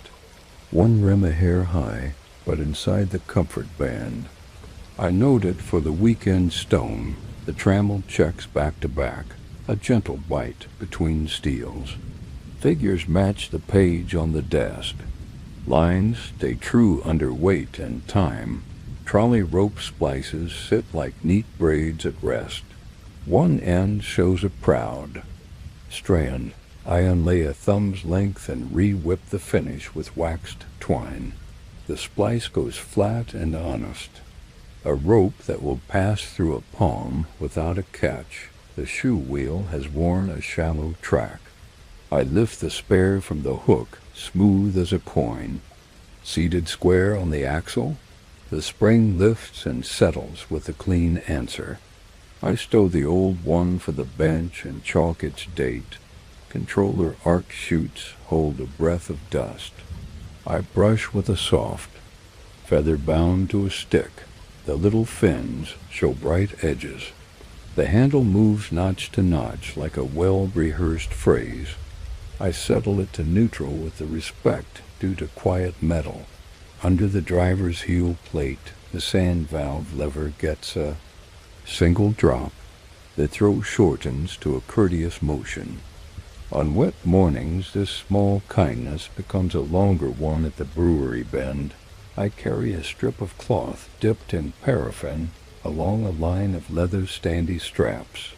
1 rim a hair high, but inside the comfort band. I note it for the weekend stone. The trammel checks back to back. A gentle bite between steels. Figures match the page on the desk. Lines stay true under weight and time. Trolley rope splices sit like neat braids at rest. One end shows a proud strand. I unlay a thumb's length and re-whip the finish with waxed twine. The splice goes flat and honest. A rope that will pass through a palm without a catch. The shoe wheel has worn a shallow track. I lift the spare from the hook, smooth as a coin. Seated square on the axle, the spring lifts and settles with a clean answer. I stow the old one for the bench and chalk its date. Controller arc chutes hold a breath of dust. I brush with a soft, feather bound to a stick. The little fins show bright edges. The handle moves notch to notch like a well-rehearsed phrase. I settle it to neutral with the respect due to quiet metal. Under the driver's heel plate, the sand valve lever gets a single drop. The throw shortens to a courteous motion. On wet mornings, this small kindness becomes a longer one at the brewery bend. I carry a strip of cloth dipped in paraffin along a line of leather standy straps.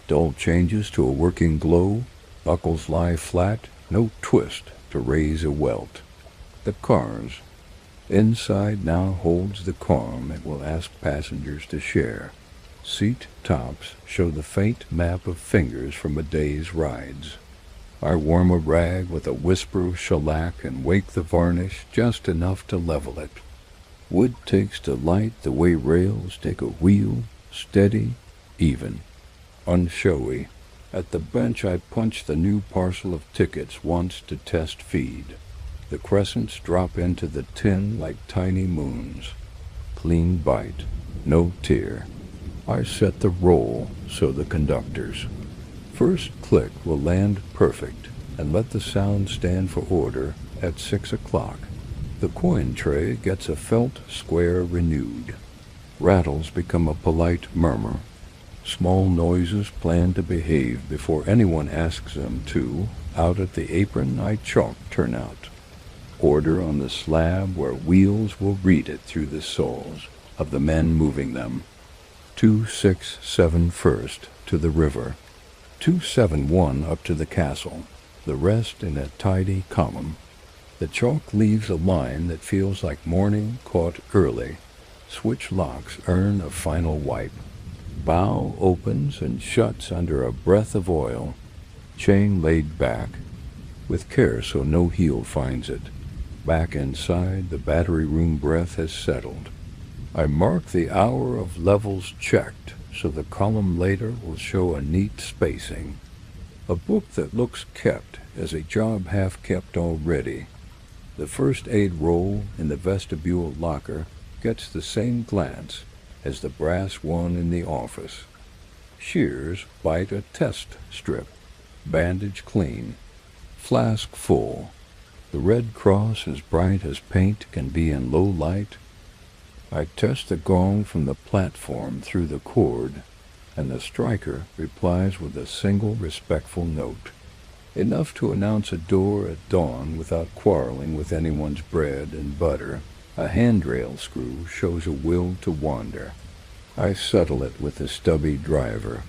Dull changes to a working glow. Buckles lie flat, no twist to raise a welt. The cars. Inside now holds the calm it will ask passengers to share. Seat tops show the faint map of fingers from a day's rides. I warm a rag with a whisper of shellac and wake the varnish just enough to level it. Wood takes delight the way rails take a wheel, steady, even, unshowy. At the bench I punch the new parcel of tickets once to test feed. The crescents drop into the tin like tiny moons. Clean bite, no tear. I set the roll so the conductors. First click will land perfect and let the sound stand for order at 6 o'clock. The coin tray gets a felt square renewed. Rattles become a polite murmur. Small noises plan to behave before anyone asks them to. Out at the apron I chalk turnout. Order on the slab where wheels will read it through the soles of the men moving them. 267 first to the river. 271 up to the castle. The rest in a tidy column. The chalk leaves a line that feels like morning caught early. Switch locks earn a final wipe. Bow opens and shuts under a breath of oil. Chain laid back, with care so no heel finds it. Back inside, the battery room breath has settled. I mark the hour of levels checked, so the column later will show a neat spacing. A book that looks kept as a job half kept already. The first aid roll in the vestibule locker gets the same glance as the brass one in the office. Shears bite a test strip. Bandage clean. Flask full. The red cross as bright as paint can be in low light. I test the gong from the platform through the cord, and the striker replies with a single respectful note. Enough to announce a door at dawn without quarreling with anyone's bread and butter. A handrail screw shows a will to wander. I settle it with the stubby driver.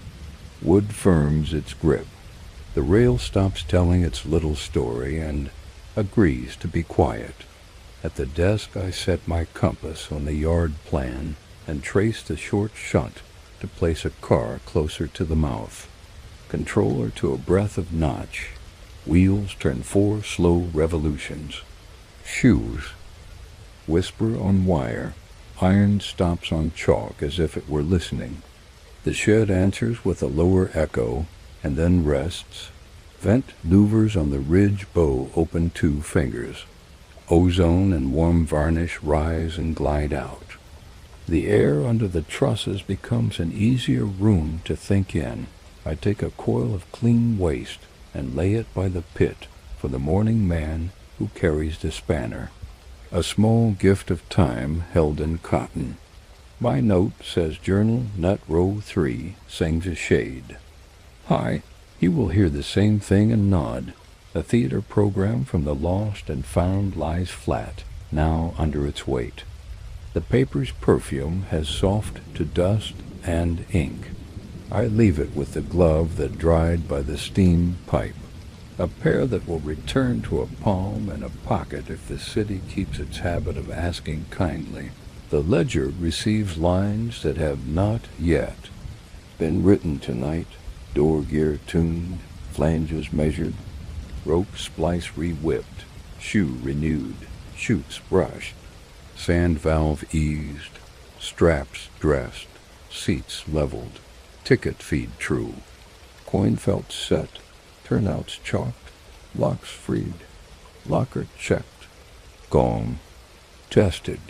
Wood firms its grip. The rail stops telling its little story and agrees to be quiet. At the desk I set my compass on the yard plan and trace the short shunt to place a car closer to the mouth. Controller to a breath of notch. Wheels turn 4 slow revolutions. Shoes. Whisper on wire. Iron stops on chalk as if it were listening. The shed answers with a lower echo and then rests. Vent louvers on the ridge bow open 2 fingers. Ozone and warm varnish rise and glide out. The air under the trusses becomes an easier room to think in. I take a coil of clean waste and lay it by the pit for the morning man who carries the spanner. A small gift of time held in cotton. My note says Journal Nut Row 3 sings a shade. Hi, he will hear the same thing and nod. A theater program from the lost and found lies flat, now under its weight. The paper's perfume has soft to dust and ink. I leave it with the glove that dried by the steam pipe. A pair that will return to a palm and a pocket if the city keeps its habit of asking kindly. The ledger receives lines that have not yet been written tonight. Door gear tuned, flanges measured, rope splice re-whipped, shoe renewed, chutes brushed, sand valve eased, straps dressed, seats leveled, ticket feed true, coin felt set, turnouts chalked, locks freed, locker checked, gong, tested,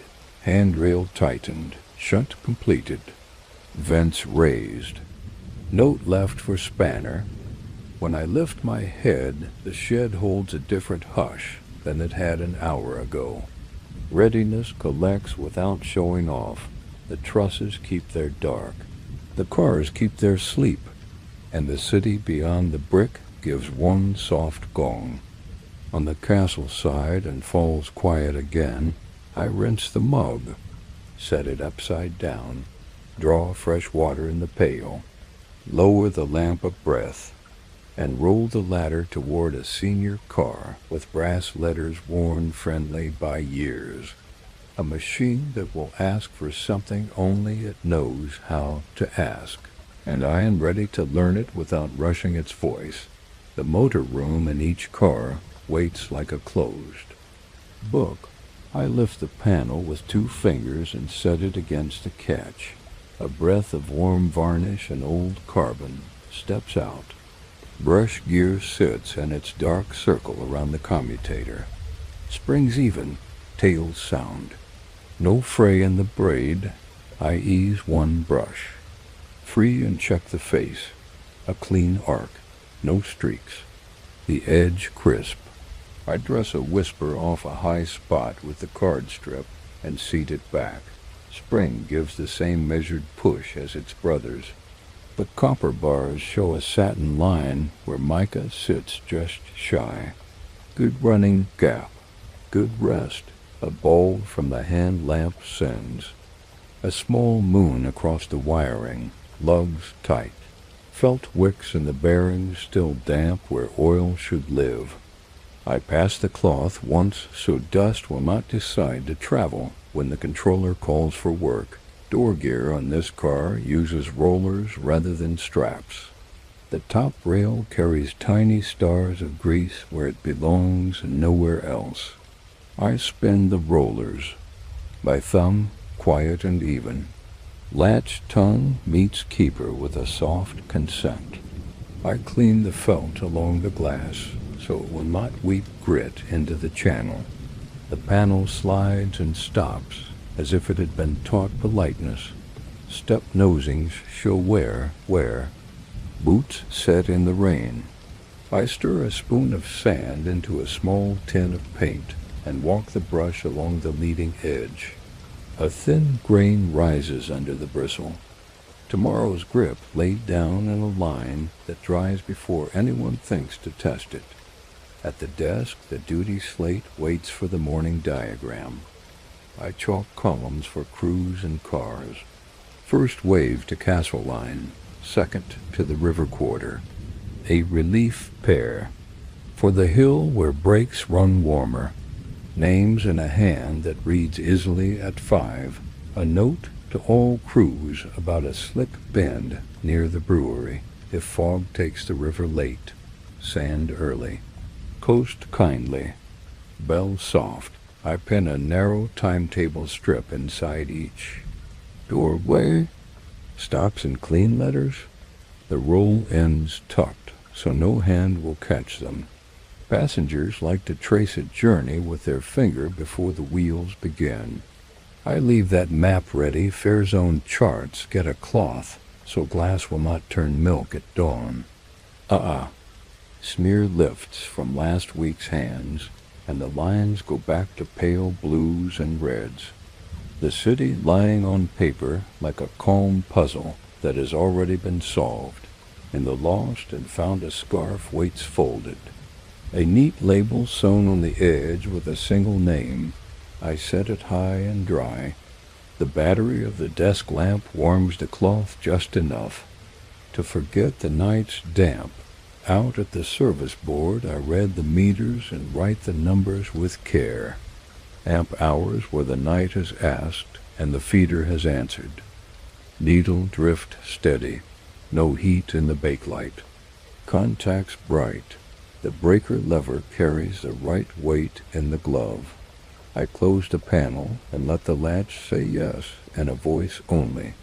handrail tightened, shunt completed, vents raised, note left for spanner. When I lift my head, the shed holds a different hush than it had an hour ago. Readiness collects without showing off. The trusses keep their dark. The cars keep their sleep. And the city beyond the brick gives one soft gong. On the castle side and falls quiet again, I rinse the mug, set it upside down, draw fresh water in the pail, lower the lamp a breath. and roll the ladder toward a senior car with brass letters worn friendly by years. A machine that will ask for something only it knows how to ask, and I am ready to learn it without rushing its voice. The motor room in each car waits like a closed book. I lift the panel with 2 fingers and set it against the catch. A breath of warm varnish and old carbon steps out. Brush gear sits in its dark circle around the commutator. Springs even, tails sound. No fray in the braid. I ease one brush. Free and check the face. A clean arc. No streaks. The edge crisp. I dress a whisper off a high spot with the card strip and seat it back. Spring gives the same measured push as its brothers, but copper bars show a satin line where mica sits just shy. Good running gap. Good rest. A bulb from the hand lamp sends. A small moon across the wiring. Lugs tight. Felt wicks in the bearings still damp where oil should live. I pass the cloth once so dust will not decide to travel when the controller calls for work. Door gear on this car uses rollers rather than straps. The top rail carries tiny stars of grease where it belongs and nowhere else. I spin the rollers. My thumb, quiet and even. Latch tongue meets keeper with a soft consent. I clean the felt along the glass so it will not weep grit into the channel. The panel slides and stops as if it had been taught politeness. Step nosings show where. Boots set in the rain. I stir a spoon of sand into a small tin of paint and walk the brush along the leading edge. A thin grain rises under the bristle. Tomorrow's grip laid down in a line that dries before anyone thinks to test it. At the desk, the duty slate waits for the morning diagram. I chalk columns for crews and cars. First wave to Castle Line, second to the river quarter. A relief pair. For the hill where brakes run warmer. Names in a hand that reads easily at 5. A note to all crews about a slick bend near the brewery if fog takes the river late. Sand early. Coast kindly. Bell soft. I pin a narrow timetable strip inside each. Doorway. Stops in clean letters. The roll ends tucked so no hand will catch them. Passengers like to trace a journey with their finger before the wheels begin. I leave that map ready. Fare zone charts get a cloth so glass will not turn milk at dawn. Smear lifts from last week's hands, and the lines go back to pale blues and reds. The city lying on paper like a calm puzzle that has already been solved. In the lost and found a scarf waits folded. A neat label sewn on the edge with a single name. I set it high and dry. The battery of the desk lamp warms the cloth just enough to forget the night's damp. Out at the service board I read the meters and write the numbers with care. Amp hours where the night has asked and the feeder has answered. Needle drift steady. No heat in the bakelight. Contacts bright. The breaker lever carries the right weight in the glove. I close the panel and let the latch say yes and a voice only.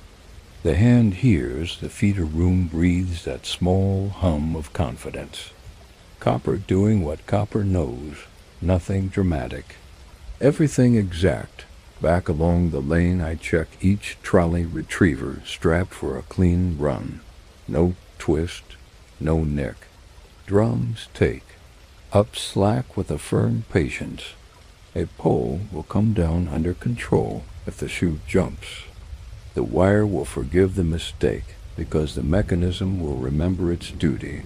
The hand hears, the feeder room breathes that small hum of confidence. Copper doing what copper knows, nothing dramatic. Everything exact. Back along the lane I check each trolley retriever strapped for a clean run. No twist, no nick. Drums take. Up slack with a firm patience. A pole will come down under control if the shoe jumps. The wire will forgive the mistake because the mechanism will remember its duty.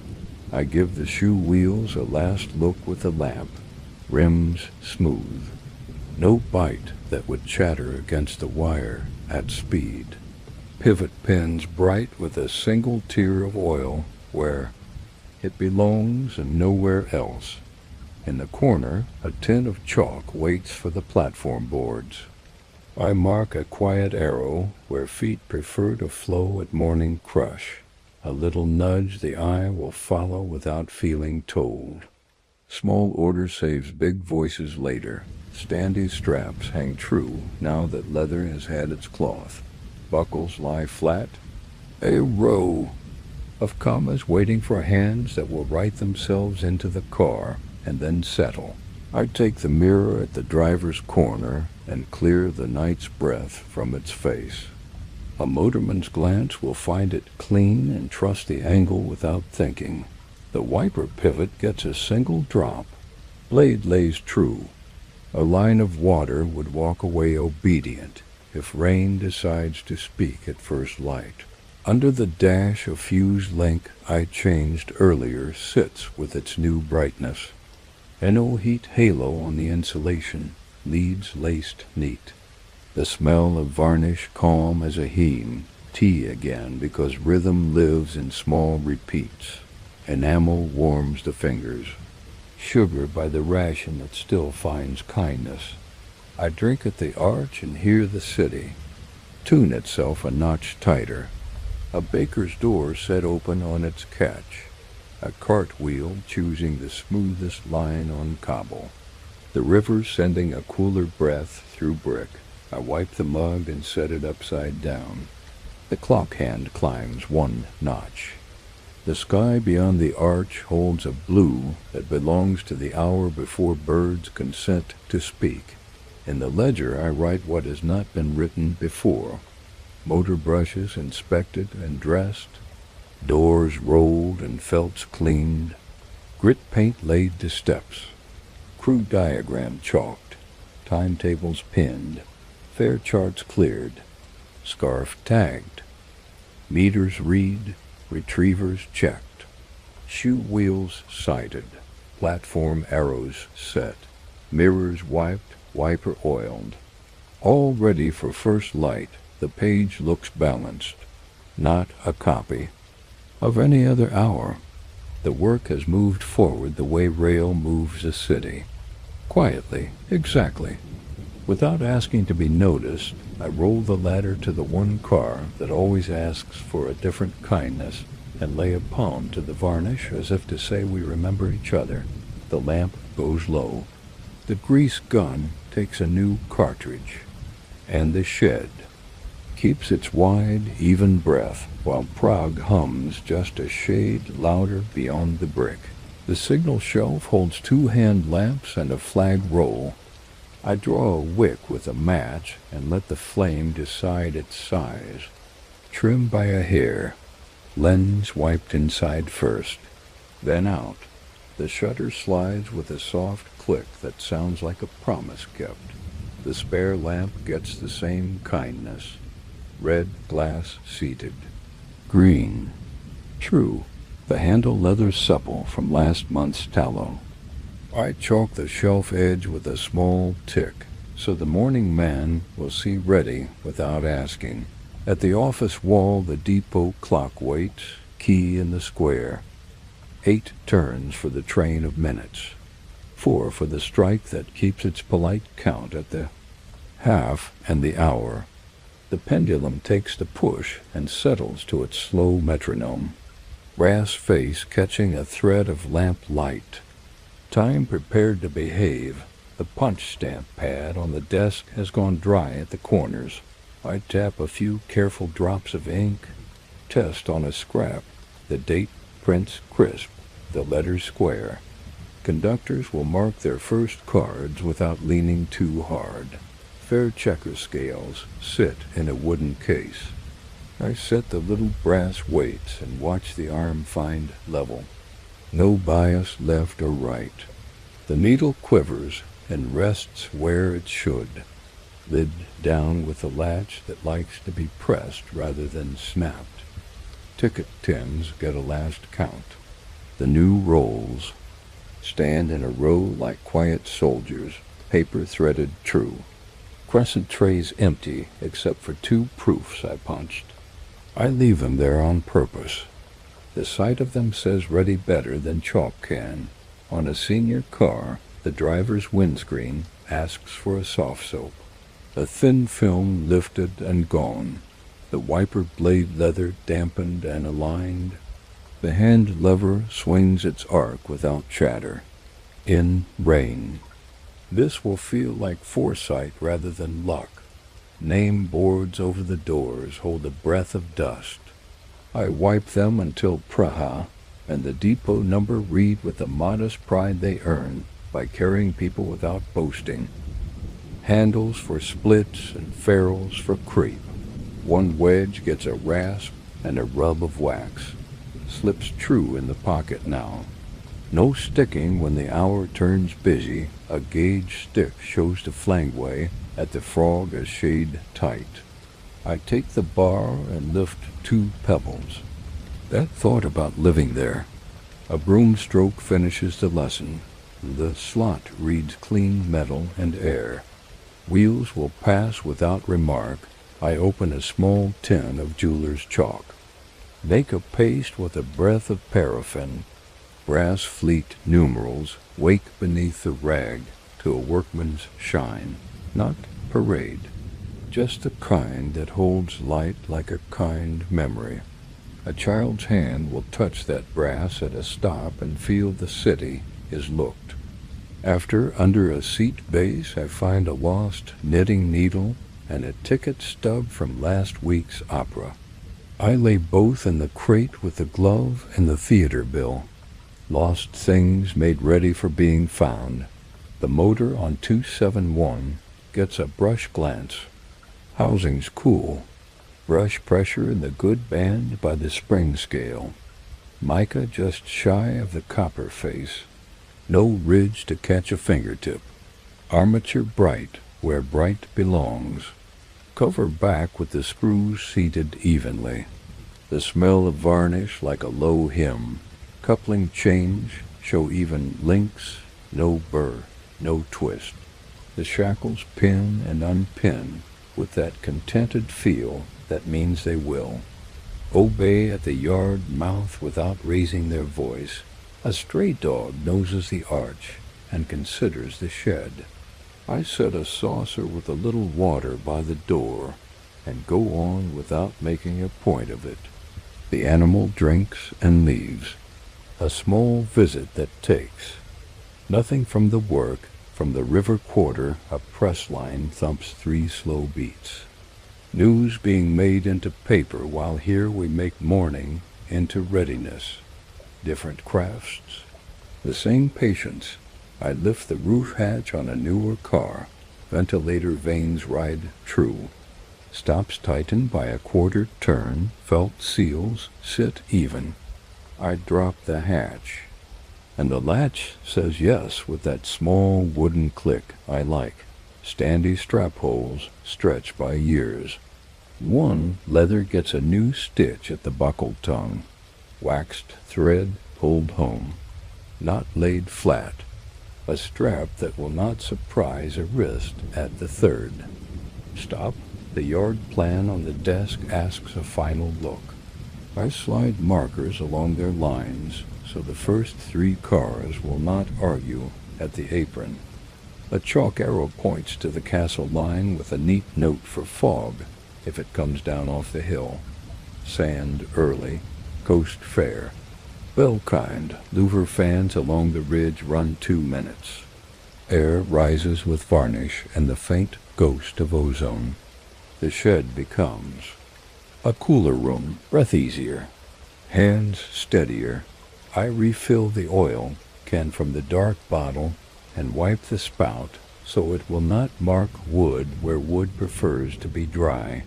I give the shoe wheels a last look with the lamp. Rims smooth. No bite that would chatter against the wire at speed. Pivot pins bright with a single tear of oil where It belongs and nowhere else. In the corner, a tin of chalk waits for the platform boards. I mark a quiet arrow where feet prefer to flow at morning crush, a little nudge the eye will follow without feeling told. Small order saves big voices later. Standy straps hang true now that leather has had its cloth. Buckles lie flat. A row of commas waiting for hands that will write themselves into the car and then settle. I take the mirror at the driver's corner and clear the night's breath from its face. A motorman's glance will find it clean and trust the angle without thinking. The wiper pivot gets a single drop. Blade lays true. A line of water would walk away obedient if rain decides to speak at first light. Under the dash, a fuse link I changed earlier sits with its new brightness. An O-heat halo on the insulation, leads laced neat. The smell of varnish calm as a heme, tea again because rhythm lives in small repeats. Enamel warms the fingers. Sugar by the ration that still finds kindness. I drink at the arch and hear the city tune itself a notch tighter. A baker's door set open on its catch. A cartwheel choosing the smoothest line on cobble. The river sending a cooler breath through brick. I wipe the mug and set it upside down. The clock hand climbs one notch. The sky beyond the arch holds a blue that belongs to the hour before birds consent to speak. In the ledger I write what has not been written before. Motor brushes inspected and dressed. Doors rolled and felts cleaned. Grit paint laid to steps. Crew diagram chalked. Timetables pinned. Fare charts cleared. Scarf tagged. Meters read. Retrievers checked. Shoe wheels sighted. Platform arrows set. Mirrors wiped. Wiper oiled. All ready for first light. The page looks balanced. Not a copy of any other hour. The work has moved forward the way rail moves a city. Quietly, exactly. Without asking to be noticed, I roll the ladder to the one car that always asks for a different kindness and lay a palm to the varnish as if to say we remember each other. The lamp goes low. The grease gun takes a new cartridge. And the shed keeps its wide, even breath while Prague hums just a shade louder beyond the brick. The signal shelf holds 2 hand lamps and a flag roll. I draw a wick with a match and let the flame decide its size. Trim by a hair. Lens wiped inside first, then out. The shutter slides with a soft click that sounds like a promise kept. The spare lamp gets the same kindness. Red glass seated. Green. True. The handle leather supple from last month's tallow. I chalk the shelf edge with a small tick, so the morning man will see ready without asking. At the office wall the depot clock waits, key in the square. 8 turns for the train of minutes. 4 for the strike that keeps its polite count at the half and the hour. The pendulum takes the push and settles to its slow metronome. Brass face catching a thread of lamp light. Time prepared to behave. The punch stamp pad on the desk has gone dry at the corners. I tap a few careful drops of ink. Test on a scrap. The date prints crisp, the letters square. Conductors will mark their first cards without leaning too hard. Fair checker scales sit in a wooden case. I set the little brass weights and watch the arm find level. No bias left or right. The needle quivers and rests where it should. Lid down with a latch that likes to be pressed rather than snapped. Ticket tins get a last count. The new rolls stand in a row like quiet soldiers, paper threaded true. Crescent trays empty except for 2 proofs I punched. I leave them there on purpose. The sight of them says ready better than chalk can. On a senior car, the driver's windscreen asks for a soft soap. A thin film lifted and gone. The wiper blade leather dampened and aligned. The hand lever swings its arc without chatter. In rain. This will feel like foresight rather than luck. Name boards over the doors hold a breath of dust. I wipe them until Prague and the depot number read with the modest pride they earn by carrying people without boasting. Handles for splits and ferrules for creep. One wedge gets a rasp and a rub of wax. Slips true in the pocket now. No sticking when the hour turns busy. A gauge stick shows the flangway at the frog a shade tight. I take the bar and lift 2 pebbles. That thought about living there. A broom stroke finishes the lesson. The slot reads clean metal and air. Wheels will pass without remark. I open a small tin of jeweler's chalk. Make a paste with a breath of paraffin. Brass fleet numerals wake beneath the rag to a workman's shine. Not parade. Just the kind that holds light like a kind memory. A child's hand will touch that brass at a stop and feel the city is looked. After, under a seat base, I find a lost knitting needle and a ticket stub from last week's opera. I lay both in the crate with the glove and the theater bill. Lost things made ready for being found. The motor on 271 gets a brush glance. Housing's cool. Brush pressure in the good band by the spring scale. Mica just shy of the copper face. No ridge to catch a fingertip. Armature bright where bright belongs. Cover back with the screws seated evenly. The smell of varnish like a low hymn. Coupling change show even links, no burr, no twist. The shackles pin and unpin with that contented feel that means they will. Obey at the yard mouth without raising their voice. A stray dog noses the arch and considers the shed. I set a saucer with a little water by the door and go on without making a point of it. The animal drinks and leaves. A small visit that takes. Nothing from the work. From the river quarter, a press line thumps 3 slow beats. News being made into paper, while here we make mourning into readiness. Different crafts. The same patience. I lift the roof hatch on a newer car. Ventilator vanes ride true. Stops tighten by a quarter turn. Felt seals sit even. I drop the hatch. And the latch says yes with that small wooden click I like. Standy strap holes stretched by years. One leather gets a new stitch at the buckled tongue. Waxed thread pulled home. Not laid flat. A strap that will not surprise a wrist at the third. Stop. The yard plan on the desk asks a final look. I slide markers along their lines so the first 3 cars will not argue at the apron. A chalk arrow points to the castle line with a neat note for fog if it comes down off the hill. Sand early, coast fair. Bell kind, louver fans along the ridge run 2 minutes. Air rises with varnish and the faint ghost of ozone. The shed becomes a cooler room, breath easier, hands steadier. I refill the oil can from the dark bottle and wipe the spout so it will not mark wood where wood prefers to be dry.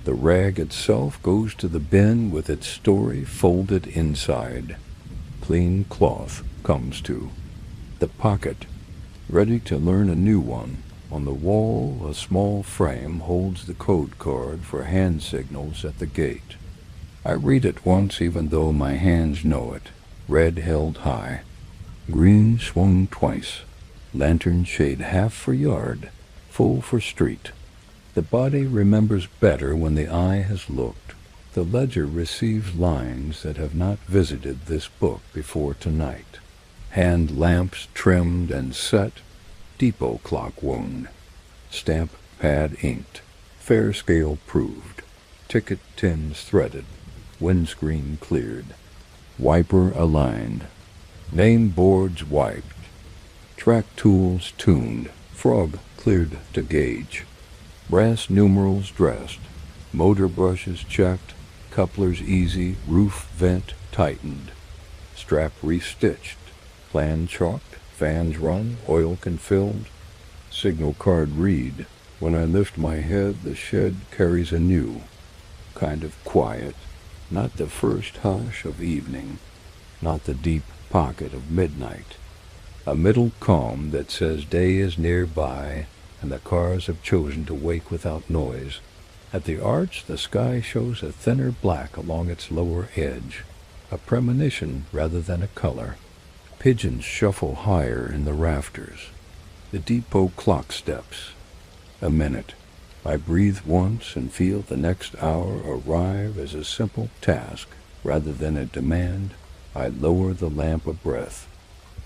The rag itself goes to the bin with its story folded inside. Clean cloth comes to. The pocket, ready to learn a new one. On the wall, a small frame holds the code card for hand signals at the gate. I read it once even though my hands know it. Red held high. Green swung twice. Lantern shade half for yard, full for street. The body remembers better when the eye has looked. The ledger receives lines that have not visited this book before tonight. Hand lamps trimmed and set, depot clock wound, stamp pad inked, fair scale proved, ticket tins threaded, windscreen cleared, wiper aligned, name boards wiped, track tools tuned, frog cleared to gauge, brass numerals dressed, motor brushes checked, couplers easy, roof vent tightened, strap restitched, plan chalked, fans run, oil confilled, signal card read. When I lift my head, the shed carries a new kind of quiet, not the first hush of evening, not the deep pocket of midnight, a middle calm that says day is nearby and the cars have chosen to wake without noise. At the arch, the sky shows a thinner black along its lower edge, a premonition rather than a color. Pigeons shuffle higher in the rafters. The depot clock steps. A minute. I breathe once and feel the next hour arrive as a simple task rather than a demand. I lower the lamp a breath,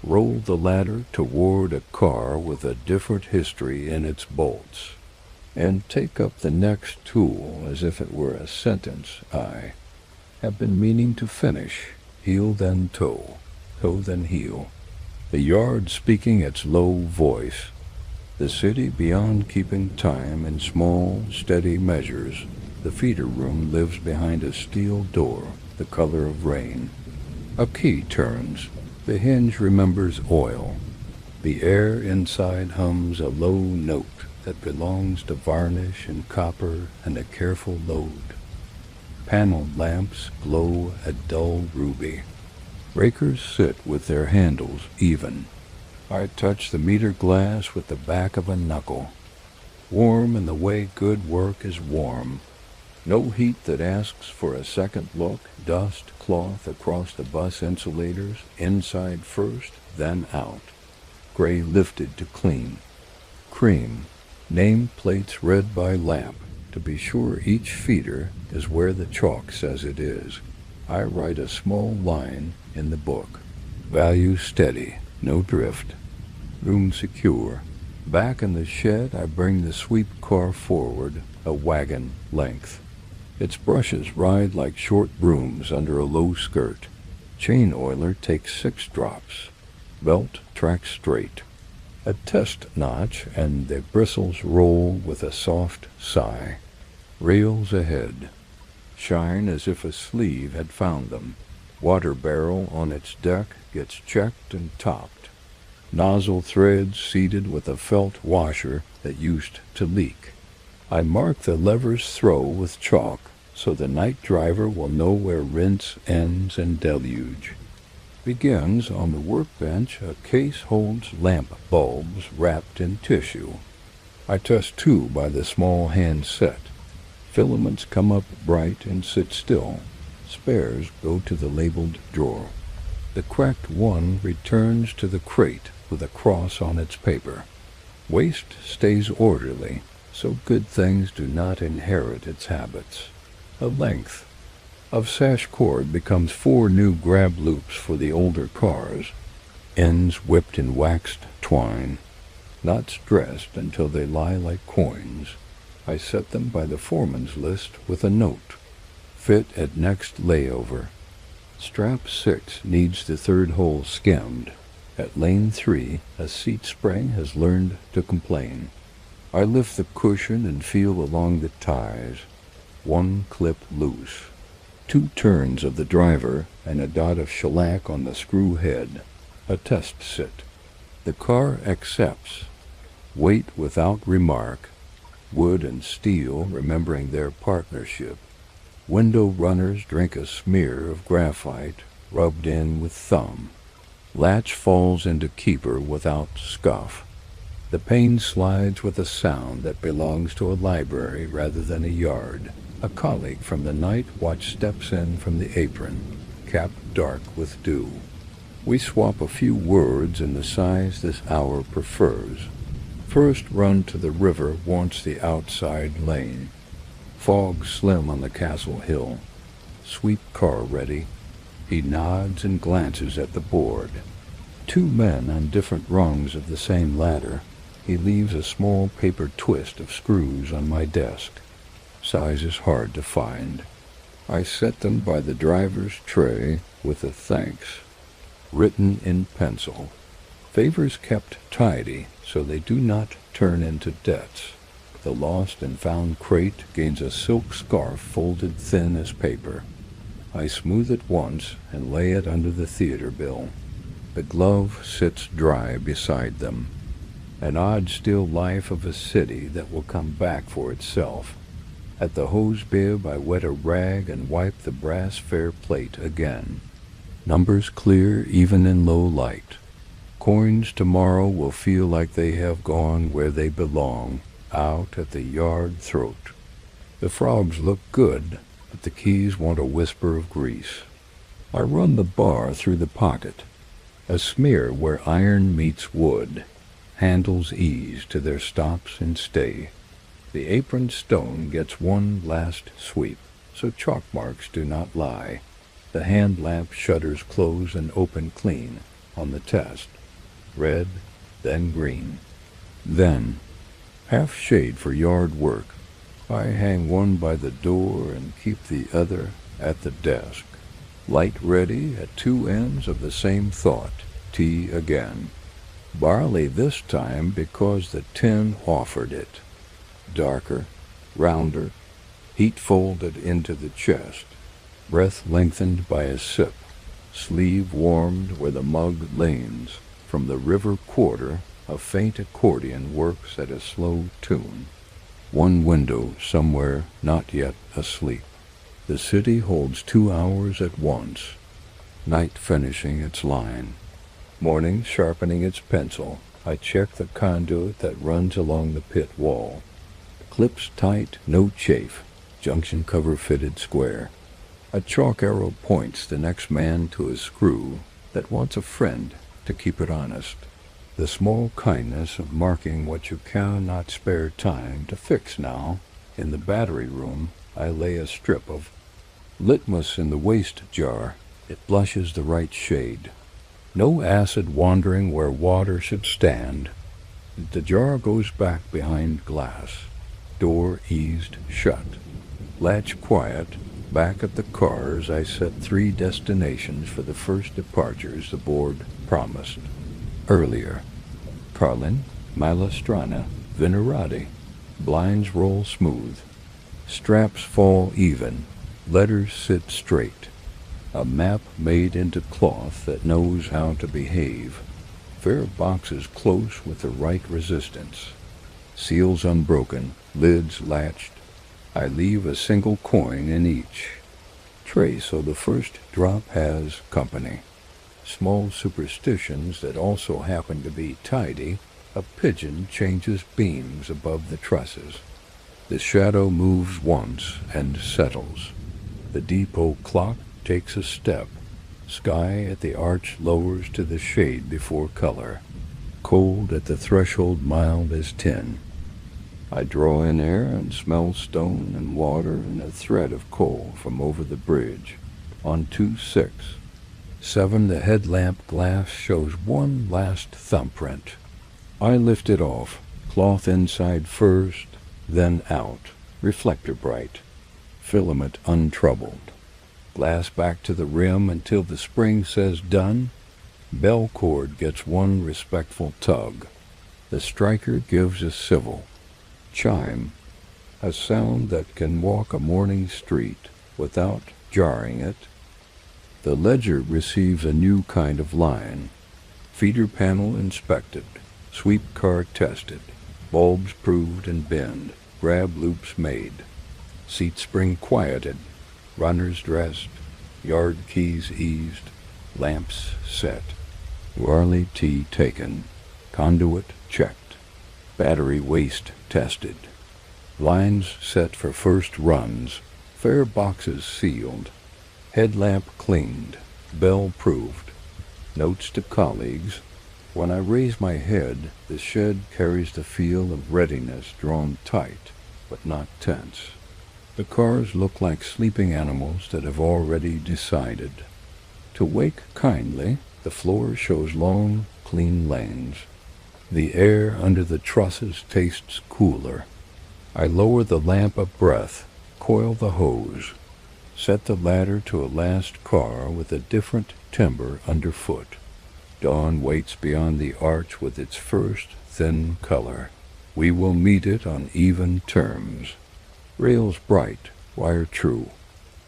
roll the ladder toward a car with a different history in its bolts, and take up the next tool as if it were a sentence I have been meaning to finish. Heel then toe, toe then heel. The yard speaking its low voice. The city beyond keeping time in small, steady measures. The feeder room lives behind a steel door, the color of rain. A key turns. The hinge remembers oil. The air inside hums a low note that belongs to varnish and copper and a careful load. Panel lamps glow a dull ruby. Breakers sit with their handles even. I touch the meter glass with the back of a knuckle. Warm in the way good work is warm. No heat that asks for a second look. Dust cloth across the bus insulators, inside first, then out. Gray lifted to clean. Cream. Name plates read by lamp. To be sure each feeder is where the chalk says it is. I write a small line in the book. Value steady, no drift. Room secure. Back in the shed I bring the sweep car forward, a wagon length. Its brushes ride like short brooms under a low skirt. Chain oiler takes 6 drops. Belt tracks straight. A test notch and the bristles roll with a soft sigh. Rails ahead. Shine as if a sleeve had found them. Water barrel on its deck gets checked and topped. Nozzle threads seated with a felt washer that used to leak. I mark the lever's throw with chalk so the night driver will know where rinse ends and deluge. Begins on the workbench. A case holds lamp bulbs wrapped in tissue. I test 2 by the small hand set. Filaments come up bright and sit still. Spares go to the labeled drawer. The cracked one returns to the crate with a cross on its paper. Waste stays orderly, so good things do not inherit its habits. A length of sash cord becomes 4 new grab loops for the older cars, ends whipped in waxed twine, knots dressed until they lie like coins. I set them by the foreman's list with a note. Fit at next layover. Strap 6 needs the 3rd hole skimmed. At lane 3, a seat spring has learned to complain. I lift the cushion and feel along the ties. 1 clip loose. 2 turns of the driver and a dot of shellac on the screw head. A test sit. The car accepts. Weight without remark. Wood and steel remembering their partnership. Window runners drink a smear of graphite rubbed in with thumb. Latch falls into keeper without scuff. The pane slides with a sound that belongs to a library rather than a yard. A colleague from the night watch steps in from the apron, cap dark with dew. We swap a few words in the size this hour prefers. First run to the river wants the outside lane. Fog slim on the castle hill. Sweep car ready. He nods and glances at the board. Two men on different rungs of the same ladder. He leaves a small paper twist of screws on my desk. Size is hard to find. I set them by the driver's tray with a thanks, written in pencil. Favors kept tidy so they do not turn into debts. The lost and found crate gains a silk scarf folded thin as paper. I smooth it once and lay it under the theater bill. The glove sits dry beside them. An odd still life of a city that will come back for itself. At the hose bib I wet a rag and wipe the brass fare plate again. Numbers clear even in low light. Coins tomorrow will feel like they have gone where they belong, out at the yard throat. The frogs look good, but the keys want a whisper of grease. I run the bar through the pocket. A smear where iron meets wood. Handles ease to their stops and stay. The apron stone gets one last sweep, so chalk marks do not lie. The hand lamp shutters close and open clean on the test. Red, then green. Then, half shade for yard work. I hang one by the door and keep the other at the desk. Light ready at two ends of the same thought. Tea again. Barley this time because the tin offered it. Darker, rounder, heat folded into the chest. Breath lengthened by a sip. Sleeve warmed where the mug leans. From the river quarter, a faint accordion works at a slow tune. One window somewhere not yet asleep. The city holds 2 hours at once. Night finishing its line. Morning sharpening its pencil. I check the conduit that runs along the pit wall. Clips tight, no chafe. Junction cover fitted square. A chalk arrow points the next man to a screw that wants a friend to keep it honest. The small kindness of marking what you cannot spare time to fix now. In the battery room, I lay a strip of litmus in the waste jar. It blushes the right shade. No acid wandering where water should stand. The jar goes back behind glass. Door eased shut. Latch quiet. Back at the cars, I set 3 destinations for the first departures the board promised. Earlier. Carlin, Malastrana, Venerati. Blinds roll smooth. Straps fall even. Letters sit straight. A map made into cloth that knows how to behave. Fare boxes close with the right resistance. Seals unbroken, lids latched. I leave a single coin in each. Tray so the first drop has company. Small superstitions that also happen to be tidy. A pigeon changes beams above the trusses. The shadow moves once and settles. The depot clock takes a step. Sky at the arch lowers to the shade before color. Cold at the threshold, mild as tin. I draw in air and smell stone and water and a thread of coal from over the bridge. On 2-6. 7, the headlamp glass shows one last thumbprint. I lift it off, cloth inside first, then out, reflector bright, filament untroubled. Glass back to the rim until the spring says done. Bell cord gets one respectful tug. The striker gives a civil. Chime, a sound that can walk a morning street without jarring it. The ledger receives a new kind of line. Feeder panel inspected, sweep car tested, bulbs proved and binned, grab loops made, seat spring quieted, runners dressed, yard keys eased, lamps set, Warley tea taken, conduit checked, battery waste tested, lines set for first runs, fare boxes sealed, headlamp cleaned, bell proved, notes to colleagues. When I raise my head, the shed carries the feel of readiness drawn tight, but not tense. The cars look like sleeping animals that have already decided. To wake kindly, the floor shows long, clean lanes. The air under the trusses tastes cooler. I lower the lamp a breath, coil the hose, set the ladder to a last car with a different timber underfoot. Dawn waits beyond the arch with its first thin color. We will meet it on even terms. Rails bright, wire true,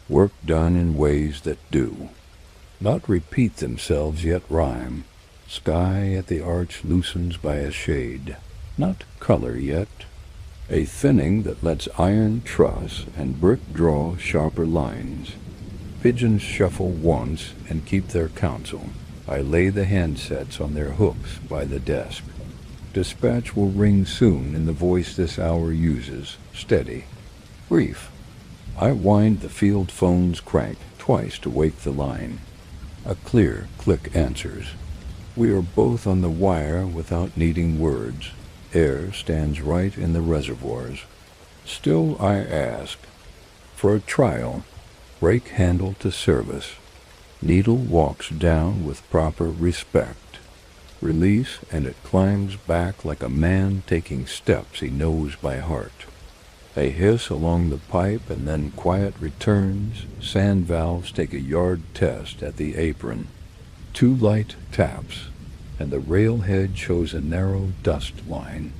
work done in ways that do. Not repeat themselves yet rhyme. Sky at the arch loosens by a shade, not color yet. A thinning that lets iron truss and brick draw sharper lines. Pigeons shuffle once and keep their counsel. I lay the handsets on their hooks by the desk. Dispatch will ring soon in the voice this hour uses, steady, brief. I wind the field phone's crank twice to wake the line. A clear click answers. We are both on the wire without needing words. Air stands right in the reservoirs. Still I ask, for a trial, brake handle to service. Needle walks down with proper respect. Release, and it climbs back like a man taking steps he knows by heart. A hiss along the pipe, and then quiet returns. Sand valves take a yard test at the apron. 2 light taps, and the railhead shows a narrow dust line.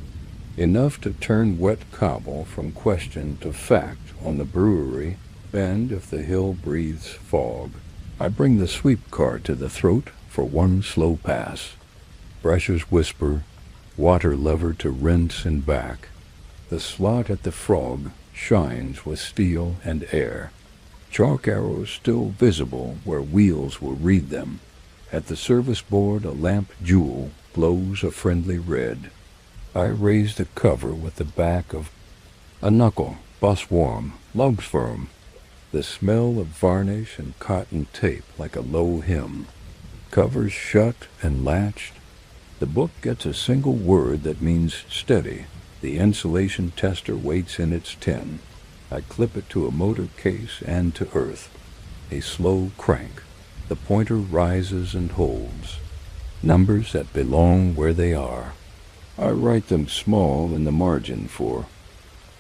Enough to turn wet cobble from question to fact on the brewery bend if the hill breathes fog. I bring the sweep car to the throat for one slow pass. Brushes whisper, water lever to rinse and back. The slot at the frog shines with steel and air. Chalk arrows still visible where wheels will read them. At the service board a lamp jewel glows a friendly red. I raise the cover with the back of a knuckle, bus warm, lugs firm. The smell of varnish and cotton tape like a low hymn. Covers shut and latched. The book gets a single word that means steady. The insulation tester waits in its tin. I clip it to a motor case and to earth. A slow crank. The pointer rises and holds. Numbers that belong where they are. I write them small in the margin for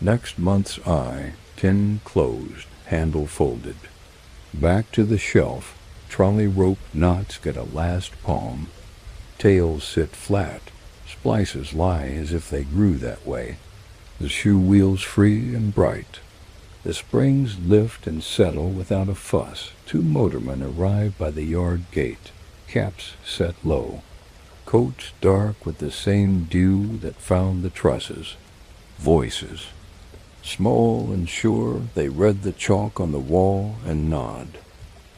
next month's eye, tin closed, handle folded. Back to the shelf, trolley rope knots get a last palm. Tails sit flat. Splices lie as if they grew that way. The shoe wheels free and bright. The springs lift and settle without a fuss. 2 motormen arrive by the yard gate, caps set low. Coats dark with the same dew that found the trusses. Voices. Small and sure, they read the chalk on the wall and nod.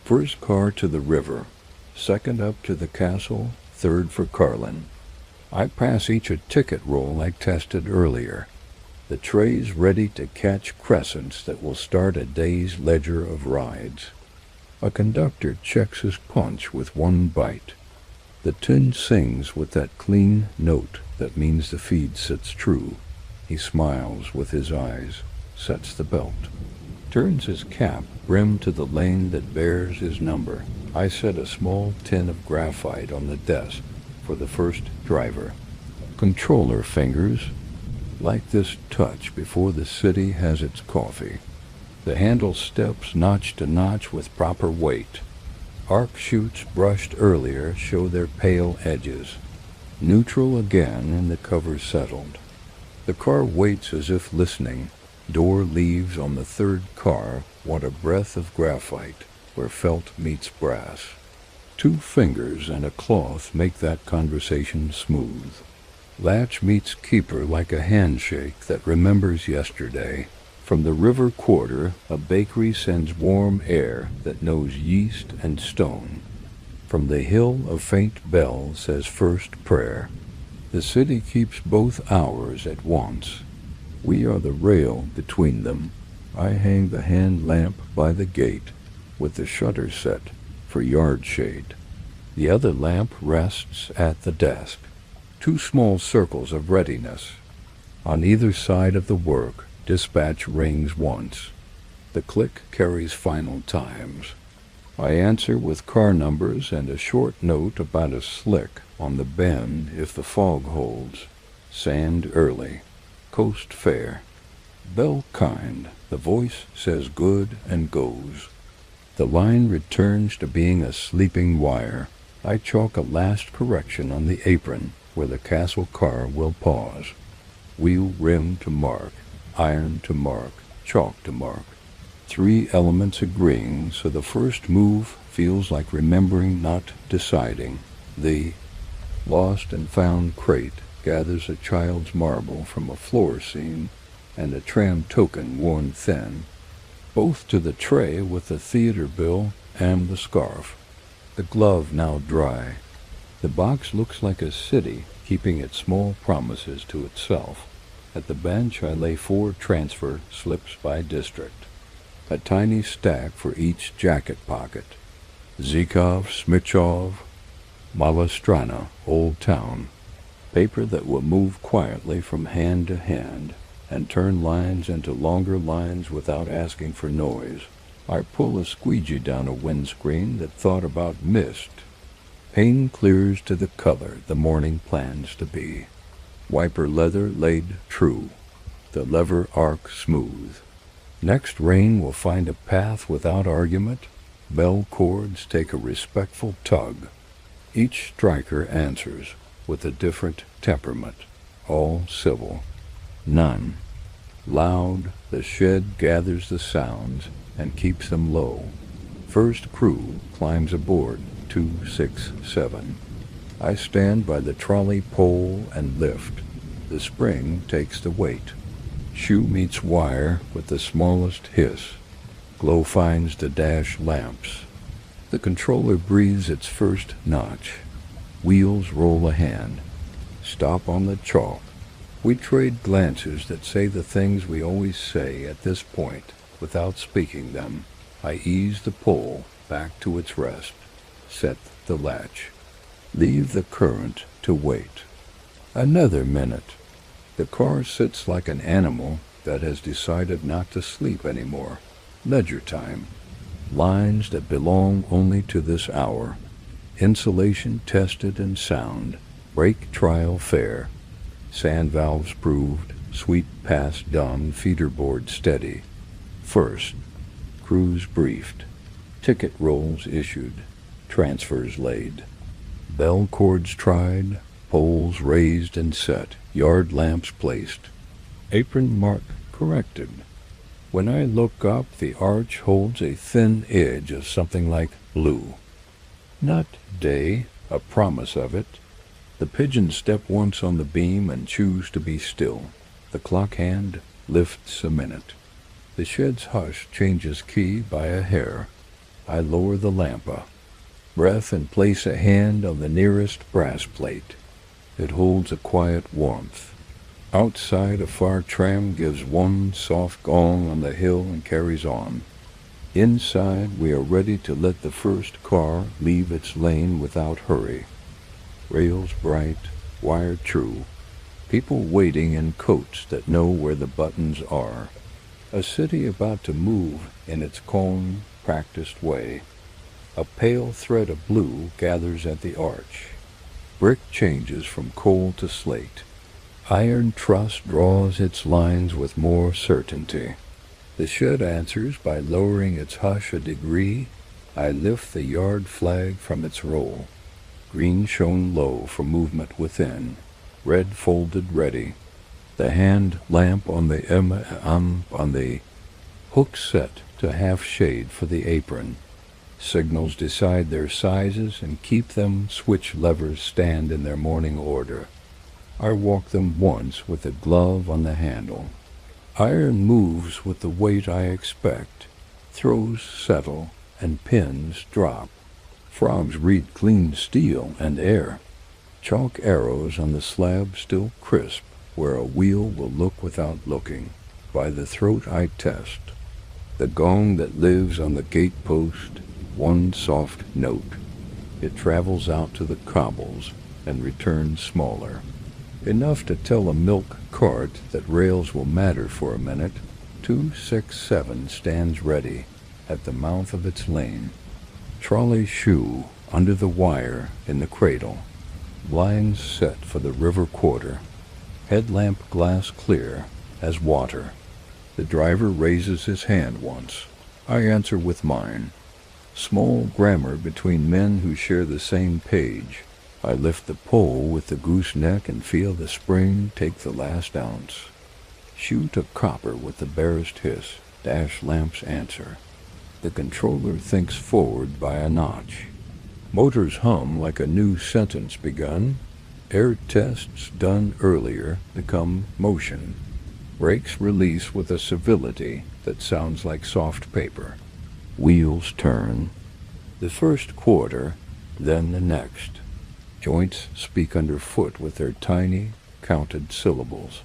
First car to the river, second up to the castle, third for Carlin. I pass each a ticket roll I tested earlier. The trays ready to catch crescents that will start a day's ledger of rides. A conductor checks his punch with one bite. The tin sings with that clean note that means the feed sits true. He smiles with his eyes, sets the belt, turns his cap brim to the lane that bears his number. I set a small tin of graphite on the desk for the first driver. Controller fingers, like this touch before the city has its coffee. The handle steps notch to notch with proper weight. Arc chutes brushed earlier show their pale edges. Neutral again and the cover settled. The car waits as if listening. Door leaves on the third car want a breath of graphite where felt meets brass. 2 fingers and a cloth make that conversation smooth. Latch meets keeper like a handshake that remembers yesterday. From the river quarter, a bakery sends warm air that knows yeast and stone. From the hill a faint bell says first prayer. The city keeps both hours at once. We are the rail between them. I hang the hand lamp by the gate with the shutter set for yard shade. The other lamp rests at the desk. 2 small circles of readiness. On either side of the work, dispatch rings once. The click carries final times. I answer with car numbers and a short note about a slick on the bend if the fog holds. Sand early. Coast fair. Bell kind. The voice says good and goes. The line returns to being a sleeping wire. I chalk a last correction on the apron where the castle car will pause. Wheel rim to mark. Iron to mark. Chalk to mark. 3 elements agreeing, so the first move feels like remembering, not deciding. The lost and found crate gathers a child's marble from a floor scene and a tram token worn thin, both to the tray with the theater bill and the scarf. The glove now dry. The box looks like a city keeping its small promises to itself. At the bench I lay 4 transfer slips by district, a tiny stack for each jacket pocket. Zhikov, Smichov, Malastrana, Old Town. Paper that will move quietly from hand to hand and turn lines into longer lines without asking for noise. I pull a squeegee down a windscreen that thought about mist. Pain clears to the color the morning plans to be. Wiper leather laid true, the lever arc smooth. Next rain will find a path without argument. Bell cords take a respectful tug. Each striker answers with a different temperament, all civil. None. Loud, the shed gathers the sounds and keeps them low. First crew climbs aboard, 2, 6, 7. I stand by the trolley pole and lift. The spring takes the weight. Shoe meets wire with the smallest hiss. Glow finds the dash lamps. The controller breathes its first notch. Wheels roll a hand. Stop on the chalk. We trade glances that say the things we always say at this point without speaking them. I ease the pole back to its rest. Set the latch. Leave the current to wait. Another minute. The car sits like an animal that has decided not to sleep anymore. Ledger time. Lines that belong only to this hour. Insulation tested and sound. Brake trial fair. Sand valves proved. Sweep pass done. Feeder board steady. First. Crews briefed. Ticket rolls issued. Transfers laid. Bell cords tried. Poles raised and set. Yard lamps placed. Apron mark corrected. When I look up, the arch holds a thin edge of something like blue. Not day, a promise of it. The pigeons step once on the beam and choose to be still. The clock hand lifts a minute. The shed's hush changes key by a hair. I lower the lampa. Breath and place a hand on the nearest brass plate. It holds a quiet warmth. Outside, a far tram gives one soft gong on the hill and carries on. Inside, we are ready to let the first car leave its lane without hurry. Rails bright, wire true. People waiting in coats that know where the buttons are. A city about to move in its calm, practiced way. A pale thread of blue gathers at the arch. Brick changes from coal to slate. Iron truss draws its lines with more certainty. The shed answers by lowering its hush a degree. I lift the yard flag from its roll. Green shone low for movement within. Red folded ready. The hand lamp on the hook set to half shade for the apron. Signals decide their sizes and keep them. Switch levers stand in their morning order. I walk them once with a glove on the handle. Iron moves with the weight I expect. Throws settle and pins drop. Frogs read clean steel and air. Chalk arrows on the slab still crisp where a wheel will look without looking. By the throat I test. The gong that lives on the gate post, one soft note. It travels out to the cobbles and returns smaller. Enough to tell a milk cart that rails will matter for a minute. 267 stands ready at the mouth of its lane. Trolley shoe under the wire in the cradle. Blinds set for the river quarter. Headlamp glass clear as water. The driver raises his hand once. I answer with mine. Small grammar between men who share the same page. I lift the pole with the gooseneck and feel the spring take the last ounce. Shoot a copper with the barest hiss. Dash lamps answer. The controller thinks forward by a notch. Motors hum like a new sentence begun. Air tests done earlier become motion. Brakes release with a civility that sounds like soft paper. Wheels turn. The first quarter, then the next. Joints speak underfoot with their tiny, counted syllables.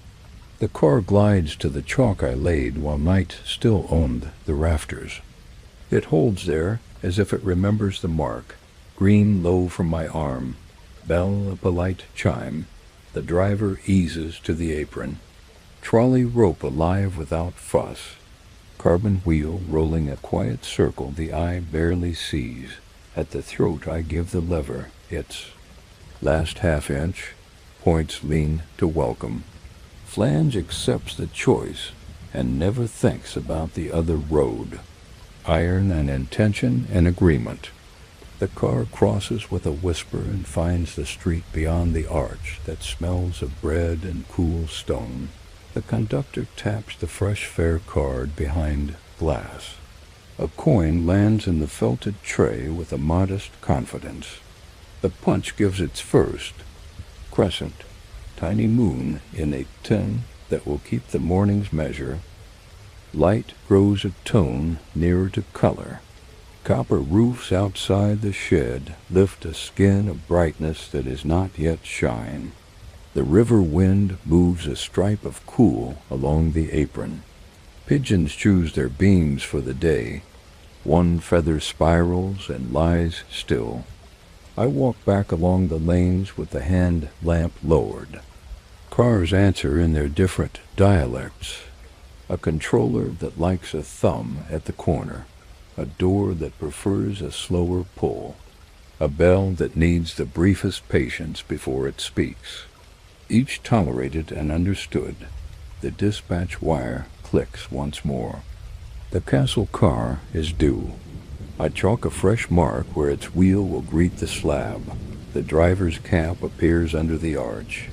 The car glides to the chalk I laid while night still owned the rafters. It holds there as if it remembers the mark. Green low from my arm. Bell a polite chime. The driver eases to the apron. Trolley rope alive without fuss. Carbon wheel rolling a quiet circle the eye barely sees. At the throat I give the lever. It's last half inch. Points lean to welcome. Flange accepts the choice and never thinks about the other road. Iron and intention and agreement. The car crosses with a whisper and finds the street beyond the arch that smells of bread and cool stone. The conductor taps the fresh fare card behind glass. A coin lands in the felted tray with a modest confidence. The punch gives its first. Crescent. Tiny moon in a tin that will keep the morning's measure. Light grows a tone nearer to color. Copper roofs outside the shed lift a skin of brightness that is not yet shine. The river wind moves a stripe of cool along the apron. Pigeons choose their beams for the day. One feather spirals and lies still. I walk back along the lanes with the hand lamp lowered. Cars answer in their different dialects. A controller that likes a thumb at the corner. A door that prefers a slower pull. A bell that needs the briefest patience before it speaks. Each tolerated and understood. The dispatch wire clicks once more. The castle car is due. I chalk a fresh mark where its wheel will greet the slab. The driver's cap appears under the arch.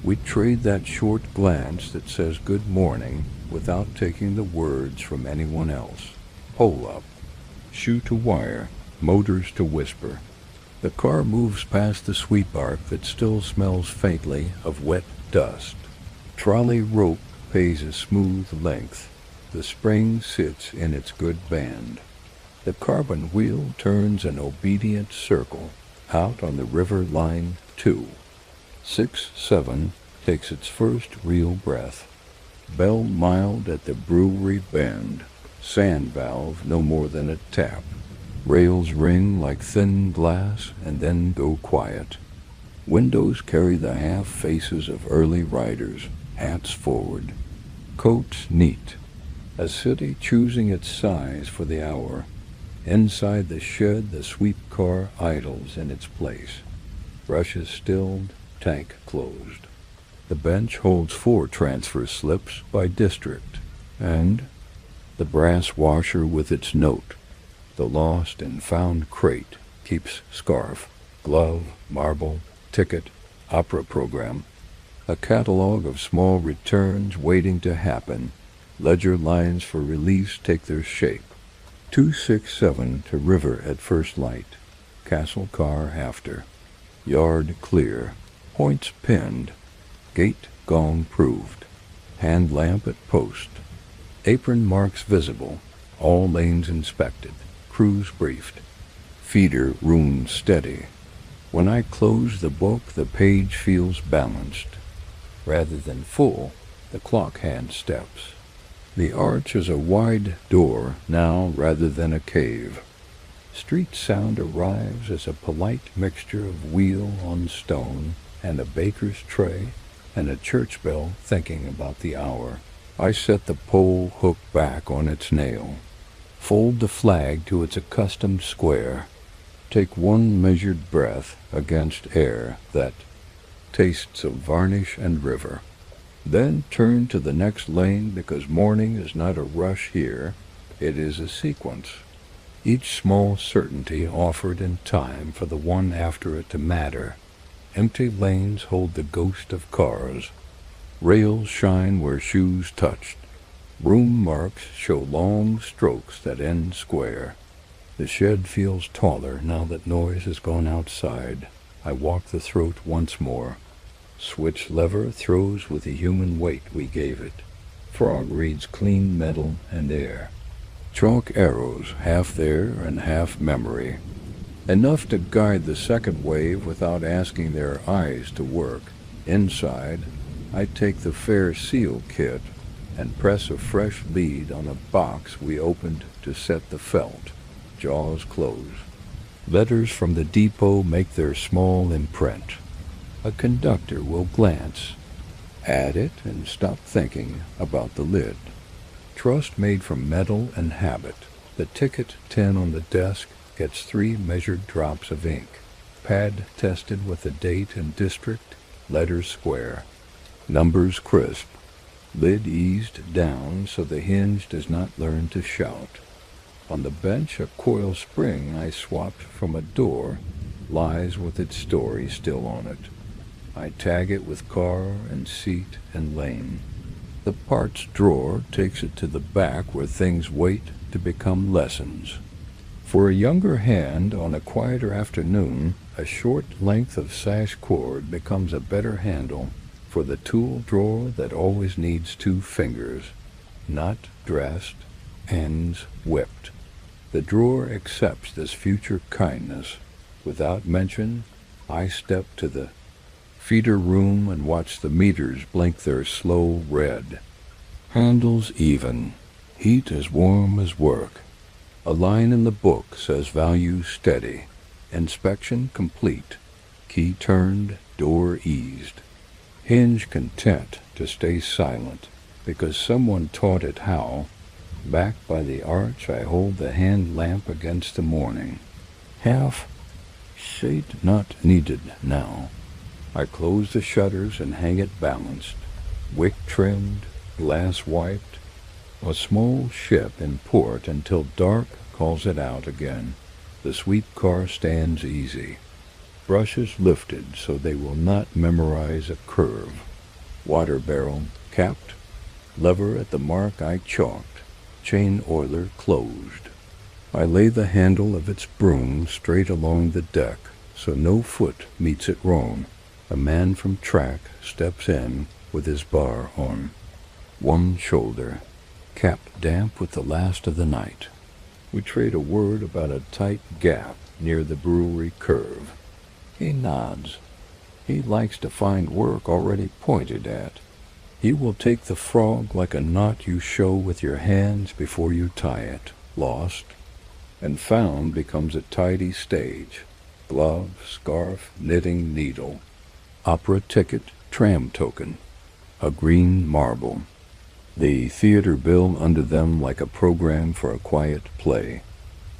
We trade that short glance that says good morning without taking the words from anyone else. Pole up. Shoe to wire. Motors to whisper. The car moves past the sweep arc that still smells faintly of wet dust. Trolley rope pays a smooth length. The spring sits in its good band. The carbon wheel turns an obedient circle out on the river line 2. 6-7 takes its first real breath. Bell mild at the brewery bend. Sand valve no more than a tap. Rails ring like thin glass and then go quiet. Windows carry the half faces of early riders, hats forward. Coats neat. A city choosing its size for the hour. Inside the shed the sweep car idles in its place. Brushes stilled, tank closed. The bench holds 4 transfer slips by district, and the brass washer with its note. The lost and found crate keeps scarf, glove, marble, ticket, opera program. A catalog of small returns waiting to happen. Ledger lines for release take their shape. 267 to river at first light. Castle car after. Yard clear. Points pinned. Gate gong proved. Hand lamp at post. Apron marks visible. All lanes inspected. Crews briefed. Feeder room steady. When I close the book, the page feels balanced. Rather than full, the clock hand steps. The arch is a wide door now rather than a cave. Street sound arrives as a polite mixture of wheel on stone and a baker's tray and a church bell thinking about the hour. I set the pole hook back on its nail, fold the flag to its accustomed square, take one measured breath against air that tastes of varnish and river, then turn to the next lane because morning is not a rush here, it is a sequence. Each small certainty offered in time for the one after it to matter. Empty lanes hold the ghost of cars. Rails shine where shoes touched. Room marks show long strokes that end square. The shed feels taller now that noise has gone outside. I walk the throat once more. Switch lever throws with the human weight we gave it. Frog reads clean metal and air. Chalk arrows, half there and half memory. Enough to guide the second wave without asking their eyes to work. Inside, I take the fair seal kit and press a fresh lead on a box we opened to set the felt. Jaws close. Letters from the depot make their small imprint. A conductor will glance at it and stop thinking about the lid. Trust made from metal and habit. The ticket tin on the desk gets 3 measured drops of ink. Pad tested with the date and district, letters square. Numbers crisp. Lid eased down so the hinge does not learn to shout. On the bench, a coil spring I swapped from a door lies with its story still on it. I tag it with car and seat and lane. The parts drawer takes it to the back where things wait to become lessons. For a younger hand on a quieter afternoon, a short length of sash cord becomes a better handle for the tool drawer that always needs 2 fingers. Not dressed, ends whipped. The drawer accepts this future kindness. Without mention, I step to the feeder room and watch the meters blink their slow red. Handles even, heat as warm as work. A line in the book says value steady, inspection complete, key turned, door eased. Hinge content to stay silent because someone taught it how. Back by the arch I hold the hand lamp against the morning. Half shade not needed now. I close the shutters and hang it balanced, wick trimmed, glass wiped, a small ship in port until dark calls it out again. The sweep car stands easy. Brushes lifted so they will not memorize a curve. Water barrel capped, lever at the mark I chalked, chain oiler closed. I lay the handle of its broom straight along the deck so no foot meets it wrong. A man from track steps in with his bar on. One shoulder, cap damp with the last of the night. We trade a word about a tight gap near the brewery curve. He nods. He likes to find work already pointed at. He will take the frog like a knot you show with your hands before you tie it. Lost and found becomes a tidy stage. Glove, scarf, knitting needle. Opera ticket, tram token, a green marble. The theater bill under them like a program for a quiet play.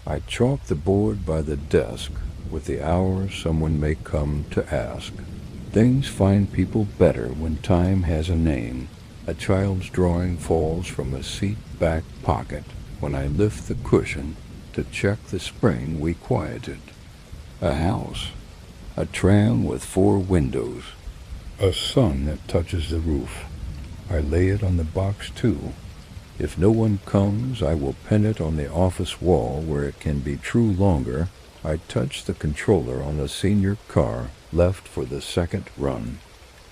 I chalk the board by the desk with the hour someone may come to ask. Things find people better when time has a name. A child's drawing falls from a seat back pocket when I lift the cushion to check the spring we quieted. A house. A tram with 4 windows. A sun that touches the roof. I lay it on the box too. If no one comes, I will pin it on the office wall where it can be true longer. I touch the controller on the senior car left for the second run.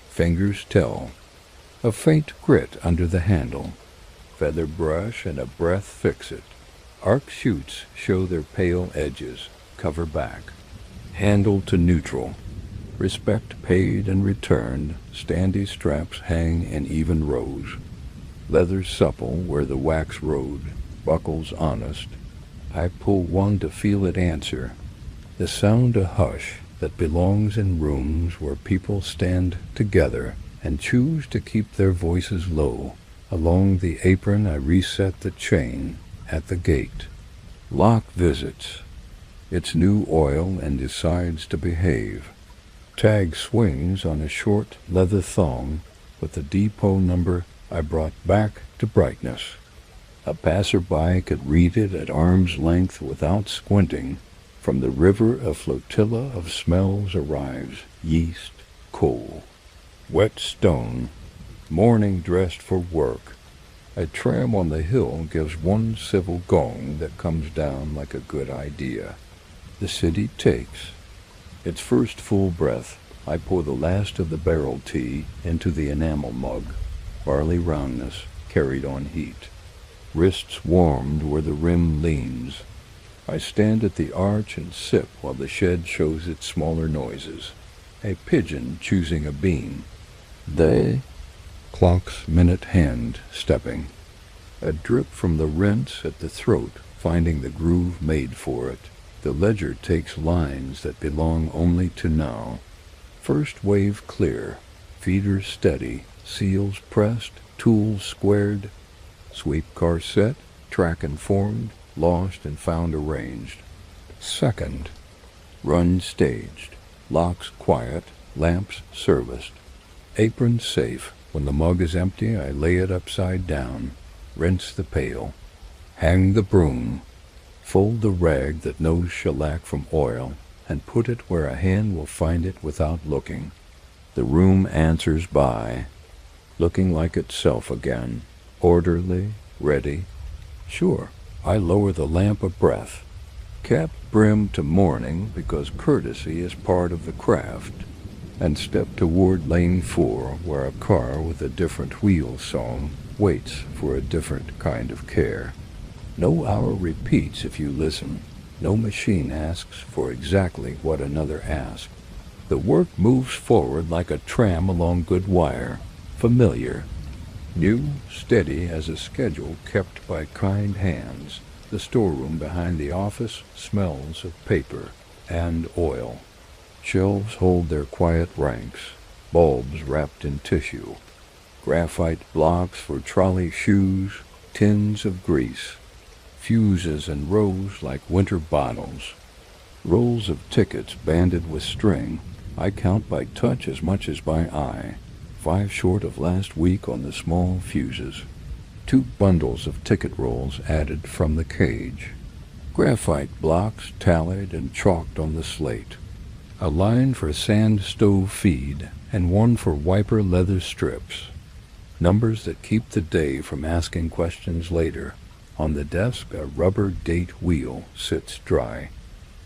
Fingers tell. A faint grit under the handle. Feather brush and a breath fix it. Arc chutes show their pale edges. Cover back. Handle to neutral. Respect paid and returned. Standy straps hang in even rows. Leather supple where the wax rode. Buckles honest. I pull one to feel it answer. The sound a hush that belongs in rooms where people stand together and choose to keep their voices low. Along the apron I reset the chain at the gate. Lock visits. It's new oil and decides to behave. Tag swings on a short leather thong with the depot number I brought back to brightness. A passerby could read it at arm's length without squinting. From the river a flotilla of smells arrives: yeast, coal, wet stone, morning dressed for work. A tram on the hill gives one civil gong that comes down like a good idea. The city takes its first full breath. I pour the last of the barrel tea into the enamel mug. Barley roundness carried on heat. Wrists warmed where the rim leans. I stand at the arch and sip while the shed shows its smaller noises. A pigeon choosing a bean. They clock's minute hand stepping. A drip from the rinse at the throat, finding the groove made for it. The ledger takes lines that belong only to now. First wave clear, feeders steady, seals pressed, tools squared, sweep car set, track informed, lost and found arranged. Second, run staged, locks quiet, lamps serviced, apron safe. When the mug is empty, I lay it upside down, rinse the pail, hang the broom, fold the rag that knows shellac from oil, and put it where a hand will find it without looking. The room answers by, looking like itself again, orderly, ready. Sure, I lower the lamp a breath, cap brim to morning because courtesy is part of the craft, and step toward lane 4 where a car with a different wheel song waits for a different kind of care. No hour repeats if you listen. No machine asks for exactly what another asked. The work moves forward like a tram along good wire, familiar, new, steady as a schedule kept by kind hands. The storeroom behind the office smells of paper and oil. Shelves hold their quiet ranks, bulbs wrapped in tissue, graphite blocks for trolley shoes, tins of grease, fuses and rows like winter bottles, rolls of tickets banded with string. I count by touch as much as by eye, 5 short of last week on the small fuses. 2 bundles of ticket rolls added from the cage. Graphite blocks tallied and chalked on the slate. A line for sand stove feed and one for wiper leather strips. Numbers that keep the day from asking questions later. On the desk, a rubber date wheel sits dry.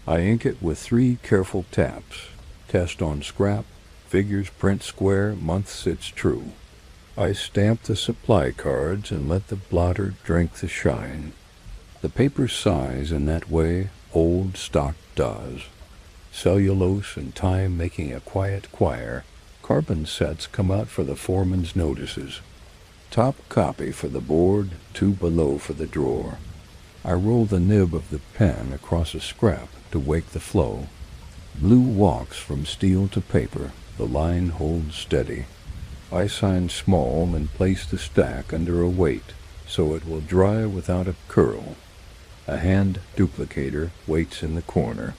I ink it with 3 careful taps. Test on scrap, figures print square, month sits true. I stamp the supply cards and let the blotter drink the shine. The paper sighs in that way old stock does. Cellulose and time making a quiet choir. Carbon sets come out for the foreman's notices. Top copy for the board, 2 below for the drawer. I roll the nib of the pen across a scrap to wake the flow. Blue walks from steel to paper, the line holds steady. I sign small and place the stack under a weight so it will dry without a curl. A hand duplicator waits in the corner.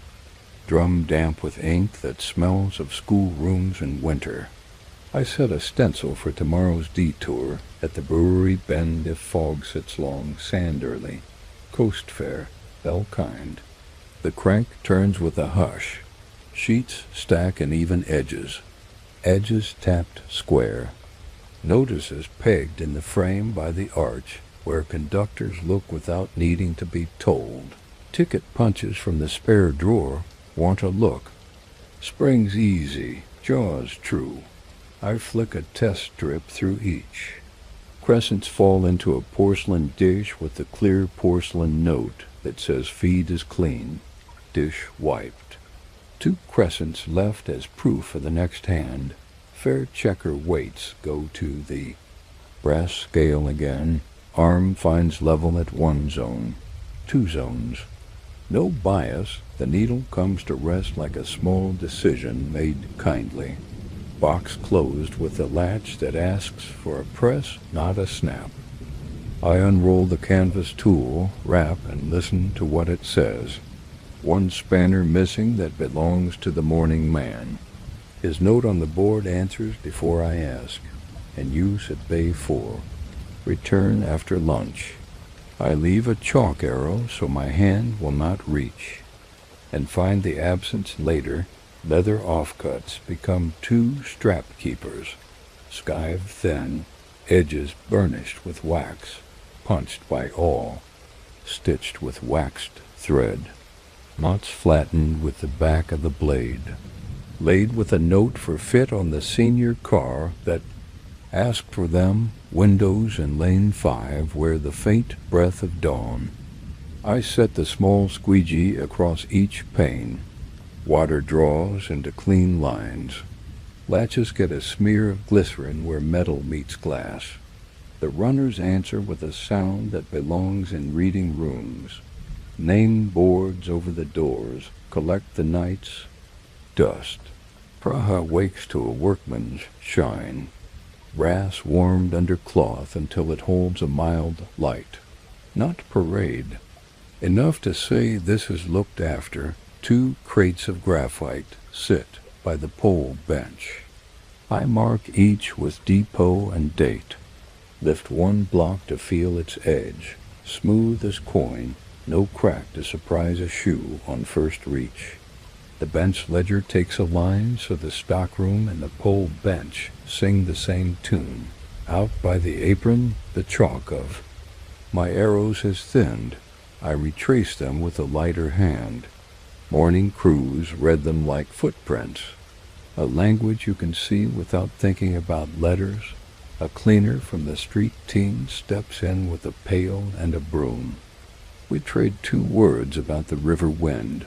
Drum damp with ink that smells of schoolrooms in winter. I set a stencil for tomorrow's detour at the brewery bend if fog sits long, sand early. Coast fair, bell kind. The crank turns with a hush. Sheets stack in even edges. Edges tapped square. Notices pegged in the frame by the arch where conductors look without needing to be told. Ticket punches from the spare drawer want a look. Springs easy, jaws true. I flick a test strip through each. Crescents fall into a porcelain dish with the clear porcelain note that says feed is clean, dish wiped. 2 crescents left as proof for the next hand. Fair checker weights go to the brass scale again. Arm finds level at 1 zone, 2 zones. No bias, the needle comes to rest like a small decision made kindly. box closed with a latch that asks for a press, not a snap. I unroll the canvas tool, wrap, and listen to what it says. One spanner missing that belongs to the morning man. His note on the board answers before I ask. In use at Bay 4. Return after lunch. I leave a chalk arrow so my hand will not reach. And find the absence later. Leather offcuts become 2 strap keepers. Skive thin. Edges burnished with wax. Punched by awl. Stitched with waxed thread. Knots flattened with the back of the blade. Laid with a note for fit on the senior car that asked for them, windows in lane 5 where the faint breath of dawn. I set the small squeegee across each pane. Water draws into clean lines. Latches get a smear of glycerin where metal meets glass. The runners answer with a sound that belongs in reading rooms. Name boards over the doors collect the night's dust. Prague wakes to a workman's shine. Brass warmed under cloth until it holds a mild light. Not parade. Enough to say this is looked after. 2 crates of graphite sit by the pole bench. I mark each with depot and date. Lift one block to feel its edge. Smooth as coin, no crack to surprise a shoe on first reach. The bench ledger takes a line so the stockroom and the pole bench sing the same tune. Out by the apron, the chalk of my arrows has thinned. I retrace them with a lighter hand. Morning crews read them like footprints. A language you can see without thinking about letters. A cleaner from the street team steps in with a pail and a broom. We trade 2 words about the river wind.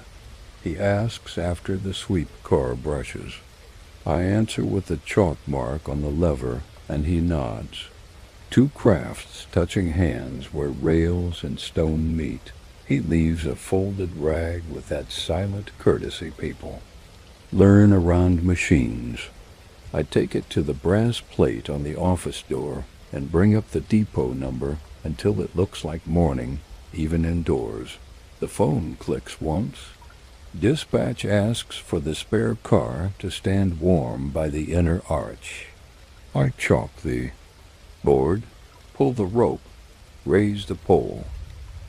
He asks after the sweep car brushes. I answer with a chalk mark on the lever, and he nods. 2 crafts touching hands where rails and stone meet. He leaves a folded rag with that silent courtesy people. Learn around machines. I take it to the brass plate on the office door and bring up the depot number until it looks like morning, even indoors. The phone clicks once. Dispatch asks for the spare car to stand warm by the inner arch. I chalk the board, pull the rope, raise the pole.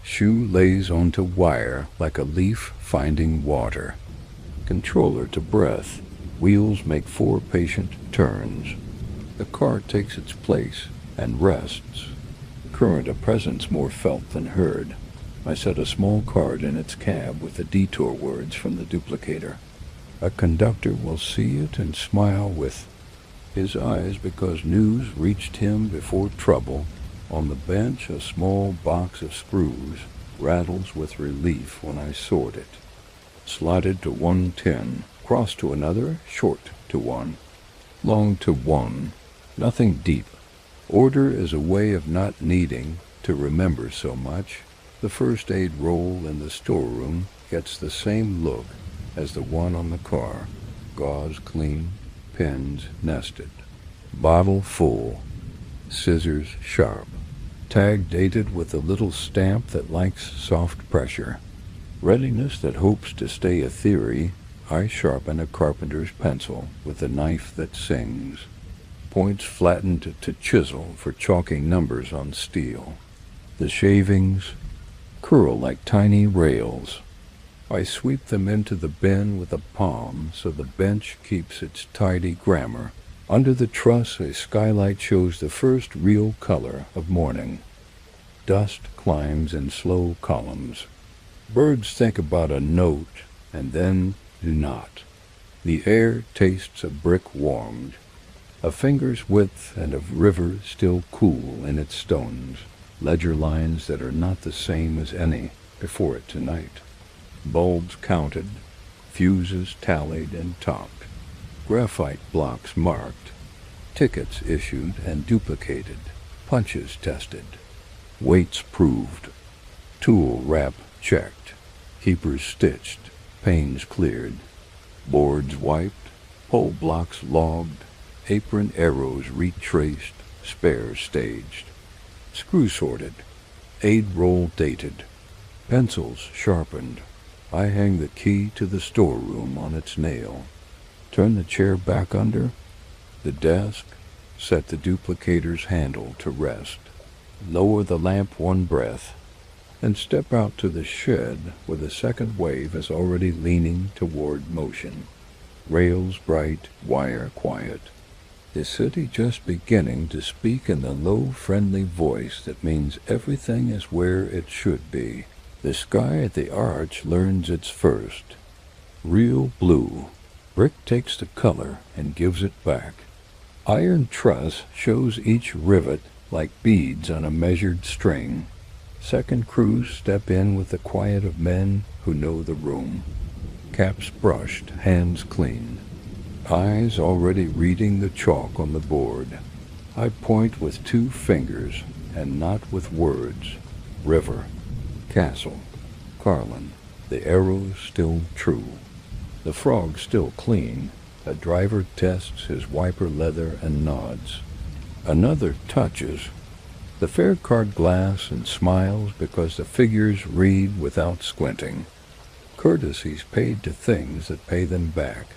Shoe lays onto wire like a leaf finding water. Controller to breath. Wheels make 4 patient turns. The car takes its place and rests. Current a presence more felt than heard. I set a small card in its cab with the detour words from the duplicator. A conductor will see it and smile with his eyes because news reached him before trouble. On the bench, a small box of screws rattles with relief when I sort it. Slotted to one tin, cross to another, short to one, long to one. Nothing deep. Order is a way of not needing to remember so much. The first aid roll in the storeroom gets the same look as the one on the car. Gauze clean, pins nested. Bottle full, scissors sharp. Tag dated with a little stamp that likes soft pressure. Readiness that hopes to stay a theory. I sharpen a carpenter's pencil with a knife that sings. Points flattened to chisel for chalking numbers on steel. The shavings curl like tiny rails. I sweep them into the bin with a palm so the bench keeps its tidy grammar. Under the truss, a skylight shows the first real color of morning. Dust climbs in slow columns. Birds think about a note and then do not. The air tastes of brick warmed. A finger's width and of river still cool in its stones. Ledger lines that are not the same as any before it tonight. Bulbs counted, fuses tallied and topped. Graphite blocks marked. Tickets issued and duplicated. Punches tested. Weights proved. Tool wrap checked. Keepers stitched. Panes cleared. Boards wiped. Pole blocks logged. apron arrows retraced, spares staged, screw sorted, aid roll dated, pencils sharpened. I hang the key to the storeroom on its nail, turn the chair back under the desk, set the duplicator's handle to rest, lower the lamp one breath, and step out to the shed where the second wave is already leaning toward motion. Rails bright, wire quiet. The city just beginning to speak in the low, friendly voice that means everything is where it should be. The sky at the arch learns its first. Real blue. Brick takes the color and gives it back. Iron truss shows each rivet like beads on a measured string. Second crews step in with the quiet of men who know the room. Caps brushed, hands clean. Eyes already reading the chalk on the board. I point with 2 fingers and not with words. River, castle, Carlin. The arrows still true. The frog still clean. A driver tests his wiper leather and nods. Another touches the fare card glass and smiles because the figures read without squinting. Courtesies paid to things that pay them back.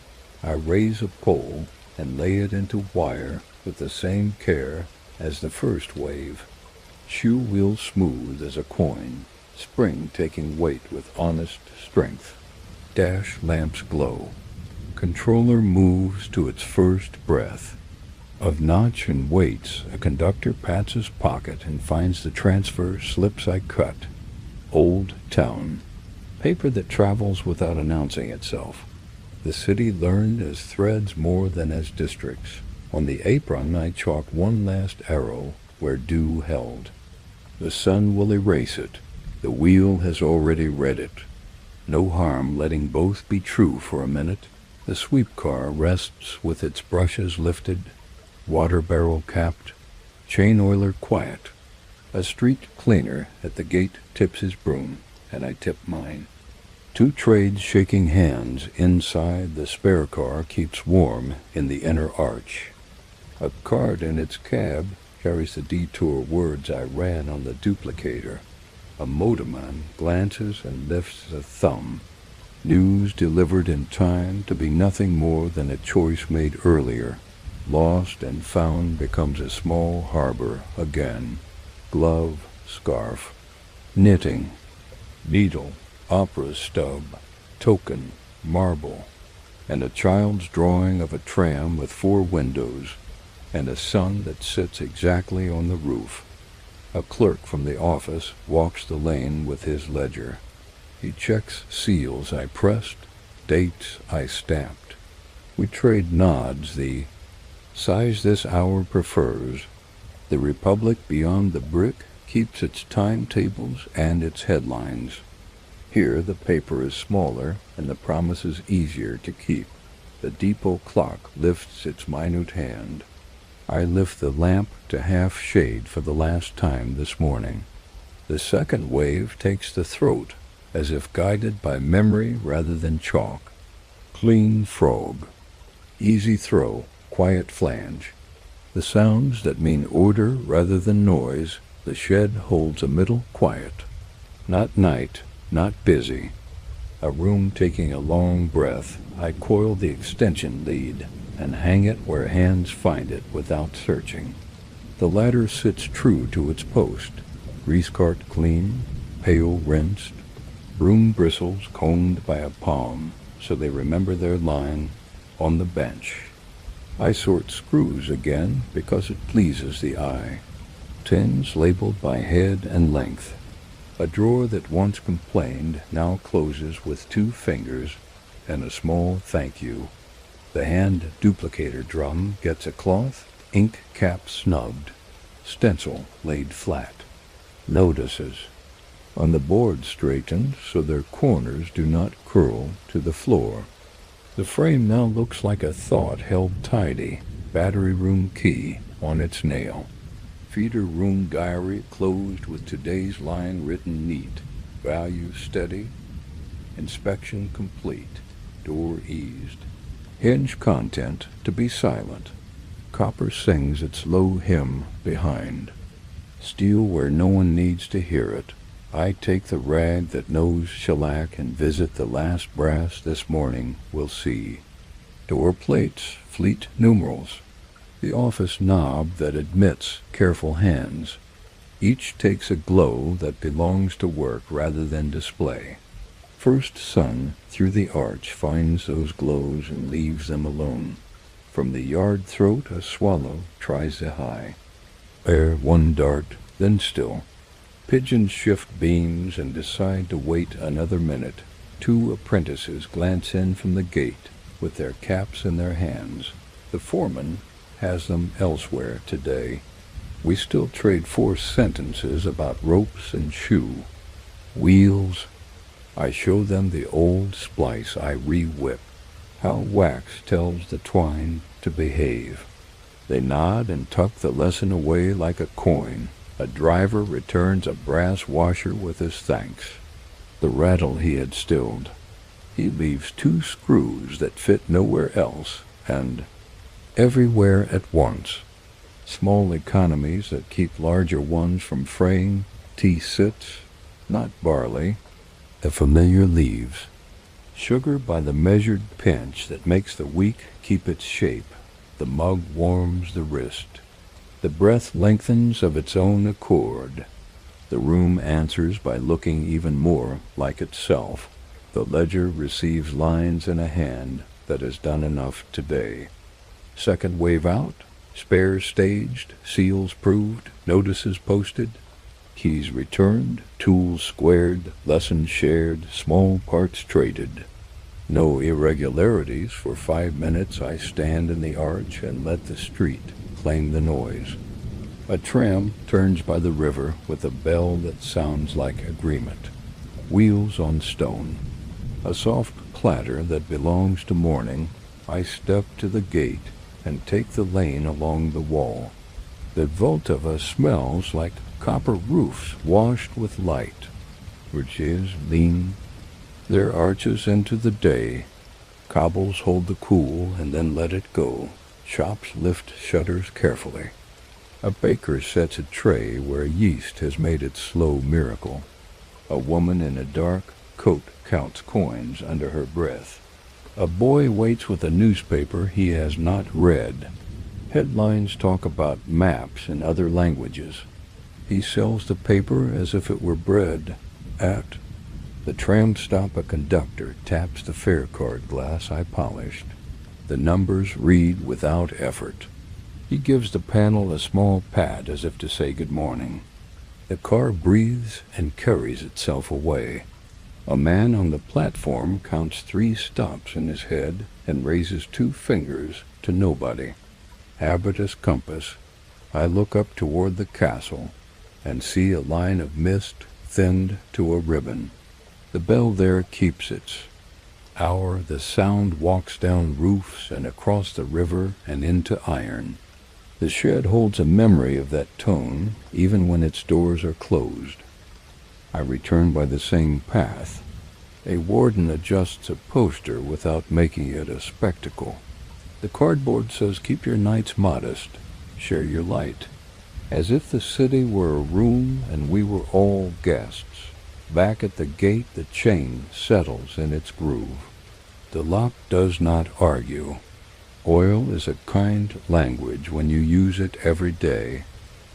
I raise a pole and lay it into wire with the same care as the first wave. Shoe wheel smooth as a coin, spring taking weight with honest strength. Dash lamps glow. Controller moves to its first breath. Of notch and weights, a conductor pats his pocket and finds the transfer slips I cut. Old town. Paper that travels without announcing itself. The city learned as threads more than as districts. On the apron I chalk one last arrow where dew held. The sun will erase it. The wheel has already read it. No harm letting both be true for a minute. The sweep car rests with its brushes lifted, water barrel capped, chain oiler quiet. A street cleaner at the gate tips his broom, and I tip mine. 2 trades shaking hands inside the spare car keeps warm in the inner arch. A card in its cab carries the detour words I ran on the duplicator. A motorman glances and lifts a thumb. News delivered in time to be nothing more than a choice made earlier. Lost and found becomes a small harbor again. Glove, scarf, knitting, needle, opera stub, token, marble, and a child's drawing of a tram with 4 windows and a sun that sits exactly on the roof. A clerk from the office walks the lane with his ledger. He checks seals I pressed, dates I stamped. We trade nods, the size this hour prefers. The republic beyond the brick keeps its timetables and its headlines. Here the paper is smaller and the promises easier to keep. The depot clock lifts its minute hand. I lift the lamp to half shade for the last time this morning. The second wave takes the throat, as if guided by memory rather than chalk. Clean frog. Easy throw, quiet flange. The sounds that mean order rather than noise. The shed holds a middle quiet. Not night, not busy. A room taking a long breath. I coil the extension lead and hang it where hands find it without searching. The ladder sits true to its post. Grease cart clean, pail rinsed, broom bristles combed by a palm so they remember their line on the bench. I sort screws again because it pleases the eye. Tins labeled by head and length. A drawer that once complained now closes with 2 fingers and a small thank you. The hand duplicator drum gets a cloth, ink cap snubbed, stencil laid flat. Notices. On the board straightened so their corners do not curl to the floor. The frame now looks like a thought held tidy, battery room key on its nail. Feeder room diary closed with today's line written neat. Value steady. Inspection complete. Door eased. Hinge content to be silent. copper sings its low hymn behind. Steel where no one needs to hear it. I take the rag that knows shellac and visit the last brass this morning will see. Door plates, fleet numerals. The office knob that admits careful hands. Each takes a glow that belongs to work rather than display. First sun through the arch finds those glows and leaves them alone. From the yard throat a swallow tries the high. Ere one dart, then still. Pigeons shift beams and decide to wait another minute. Two apprentices glance in from the gate with their caps in their hands. The foreman has them elsewhere today. We still trade 4 sentences about ropes and shoe. Wheels. I show them the old splice I re-whip. How wax tells the twine to behave. They nod and tuck the lesson away like a coin. A driver returns a brass washer with his thanks. The rattle he had stilled. He leaves 2 screws that fit nowhere else, and everywhere at once. Small economies that keep larger ones from fraying. Tea sits, not barley, the familiar leaves. Sugar by the measured pinch that makes the weak keep its shape. The mug warms the wrist. The breath lengthens of its own accord. The room answers by looking even more like itself. The ledger receives lines in a hand that has done enough today. Second wave out, spares staged, seals proved, notices posted, keys returned, tools squared, lessons shared, small parts traded. No irregularities. For 5 minutes I stand in the arch and let the street claim the noise. A tram turns by the river with a bell that sounds like agreement. Wheels on stone. A soft clatter that belongs to morning. I step to the gate and take the lane along the wall. The Vltava smells like copper roofs washed with light. Bridges lean their arches into the day. Cobbles hold the cool and then let it go. Shops lift shutters carefully. A baker sets a tray where yeast has made its slow miracle. A woman in a dark coat counts coins under her breath. A boy waits with a newspaper he has not read. Headlines talk about maps in other languages. He sells the paper as if it were bread. At the tram stop a conductor taps the fare card glass I polished. The numbers read without effort. He gives the panel a small pat as if to say good morning. The car breathes and carries itself away. A man on the platform counts 3 stops in his head and raises 2 fingers to nobody. Habitus compass. I look up toward the castle and see a line of mist thinned to a ribbon. The bell there keeps its hour. The sound walks down roofs and across the river and into iron. The shed holds a memory of that tone, even when its doors are closed. I return by the same path. A warden adjusts a poster without making it a spectacle. The cardboard says, "Keep your nights modest, share your light," as if the city were a room and we were all guests. Back at the gate the chain settles in its groove. The lock does not argue. Oil is a kind language when you use it every day.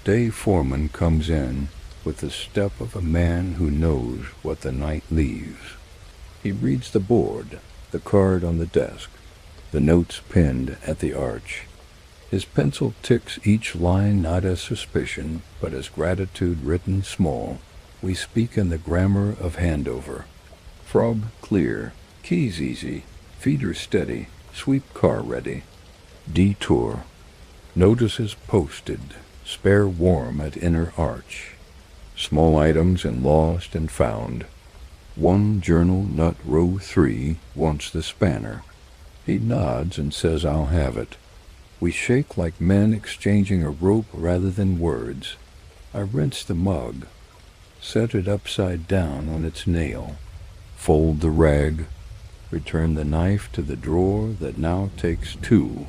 Day foreman comes in with the step of a man who knows what the night leaves. He reads the board, the card on the desk, the notes pinned at the arch. His pencil ticks each line not as suspicion, but as gratitude written small. We speak in the grammar of handover. Frog clear, keys easy, feeder steady, sweep car ready. Detour. Notices posted, spare warm at inner arch. Small items in lost and found. One journal nut row 3 wants the spanner. He nods and says I'll have it. We shake like men exchanging a rope rather than words. I rinse the mug, set it upside down on its nail, fold the rag, return the knife to the drawer that now takes 2.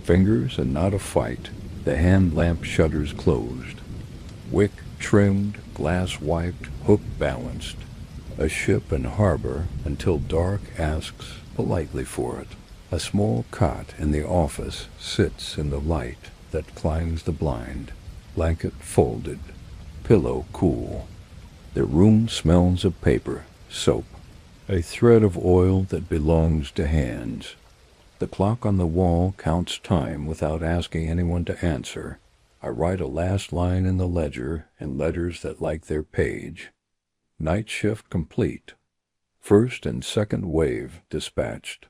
Fingers and not a fight, the hand lamp shutters closed. Wick trimmed, glass wiped, hook balanced. A ship in harbor until dark asks politely for it. A small cot in the office sits in the light that climbs the blind. Blanket folded, pillow cool. The room smells of paper, soap, a thread of oil that belongs to hands. The clock on the wall counts time without asking anyone to answer. I write a last line in the ledger in letters that like their page. Night shift complete. First and second wave dispatched.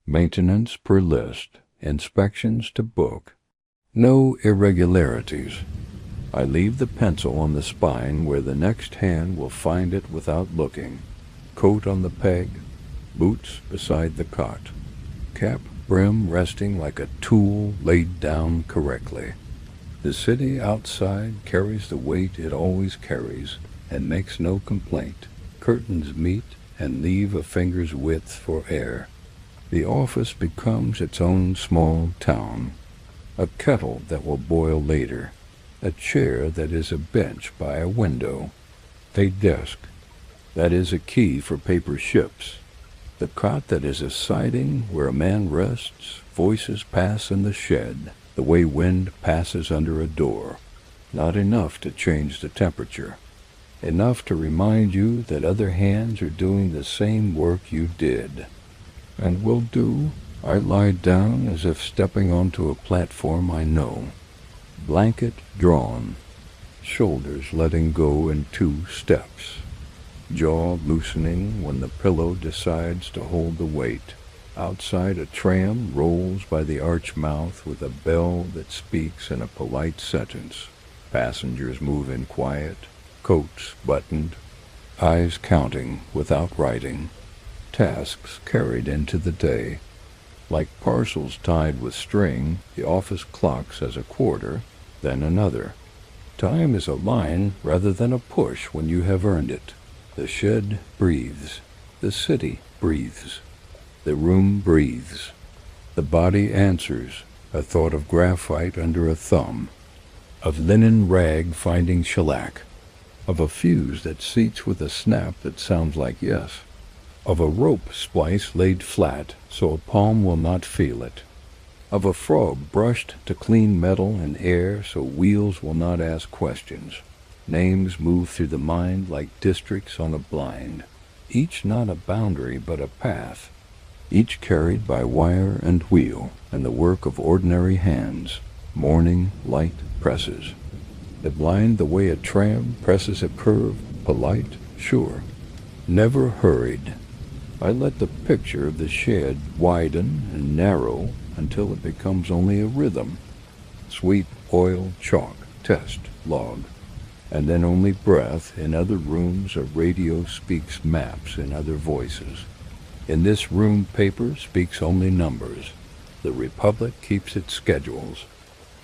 Maintenance per list. Inspections to book. No irregularities. I leave the pencil on the spine where the next hand will find it without looking. Coat on the peg. Boots beside the cot. Cap brim resting like a tool laid down correctly. The city outside carries the weight it always carries and makes no complaint. Curtains meet and leave a finger's width for air. The office becomes its own small town. A kettle that will boil later. A chair that is a bench by a window. A desk that is a key for paper ships. The cot that is a siding where a man rests. Voices pass in the shed, the way wind passes under a door. Not enough to change the temperature. Enough to remind you that other hands are doing the same work you did. And will do. I lie down as if stepping onto a platform I know. Blanket drawn. Shoulders letting go in 2 steps. Jaw loosening when the pillow decides to hold the weight. Outside, a tram rolls by the arch mouth with a bell that speaks in a polite sentence. Passengers move in quiet. Coats buttoned, eyes counting without writing, tasks carried into the day. Like parcels tied with string, the office clock says a quarter, then another. Time is a line rather than a push when you have earned it. The shed breathes. The city breathes. The room breathes. The body answers, a thought of graphite under a thumb, of linen rag finding shellac, of a fuse that seats with a snap that sounds like yes, of a rope splice laid flat so a palm will not feel it, of a frog brushed to clean metal and air so wheels will not ask questions. Names move through the mind like districts on a blind, each not a boundary but a path, each carried by wire and wheel and the work of ordinary hands. Morning light presses. The blind the way a tram presses a curve, polite, sure, never hurried. I let the picture of the shed widen and narrow until it becomes only a rhythm. Sweep, oil, chalk, test, log, and then only breath. In other rooms a radio speaks maps in other voices. In this room paper speaks only numbers. The Republic keeps its schedules.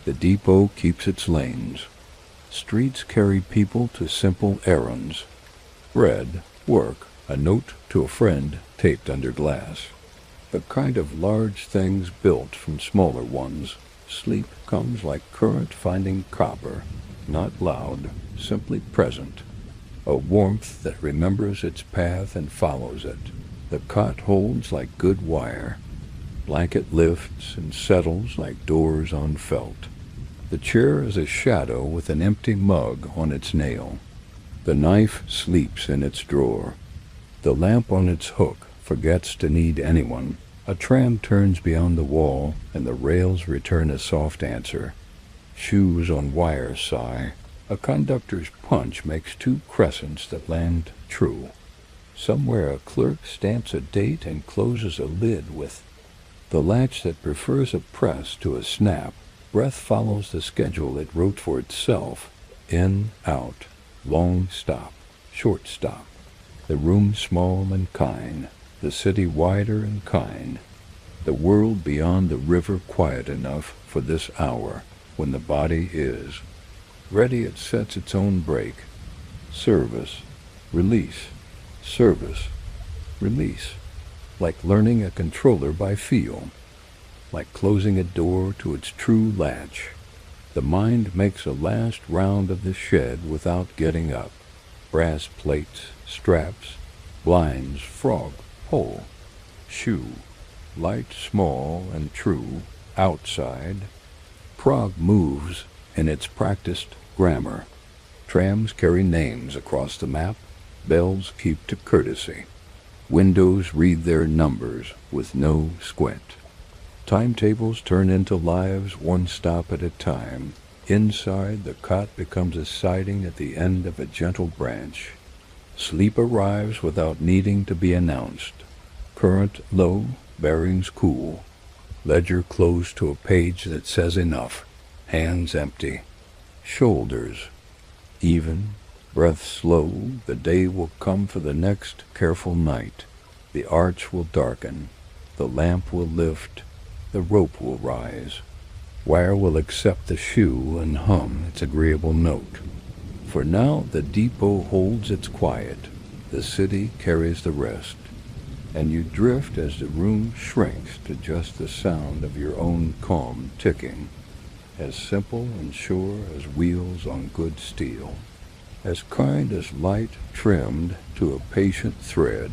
The depot keeps its lanes. Streets carry people to simple errands. Bread, work, a note to a friend taped under glass. The kind of large things built from smaller ones. Sleep comes like current finding copper, not loud, simply present. A warmth that remembers its path and follows it. The cot holds like good wire. Blanket lifts and settles like doors on felt. The chair is a shadow with an empty mug on its nail. The knife sleeps in its drawer. The lamp on its hook forgets to need anyone. A tram turns beyond the wall, and the rails return a soft answer. Shoes on wire sigh. A conductor's punch makes 2 crescents that land true. Somewhere a clerk stamps a date and closes a lid with the latch that prefers a press to a snap. Breath follows the schedule it wrote for itself. In, out, long stop, short stop. The room small and kind, the city wider and kind. The world beyond the river quiet enough for this hour, when the body is. Ready it sets its own break. Service, release, service, release. Like learning a controller by feel. like closing a door to its true latch. The mind makes a last round of the shed without getting up. Brass plates, straps, blinds, frog, pole, shoe, light, small, and true, outside. Prague moves in its practiced grammar. Trams carry names across the map. Bells keep to courtesy. Windows read their numbers with no squint. Timetables turn into lives one stop at a time. Inside, the cot becomes a siding at the end of a gentle branch. Sleep arrives without needing to be announced. Current low, bearings cool. Ledger closed to a page that says enough. Hands empty. Shoulders even. Breath slow. The day will come for the next careful night. The arch will darken. The lamp will lift. The rope will rise. Wire will accept the shoe and hum its agreeable note. For now the depot holds its quiet. The city carries the rest. And you drift as the room shrinks to just the sound of your own calm ticking. As simple and sure as wheels on good steel. As kind as light trimmed to a patient thread.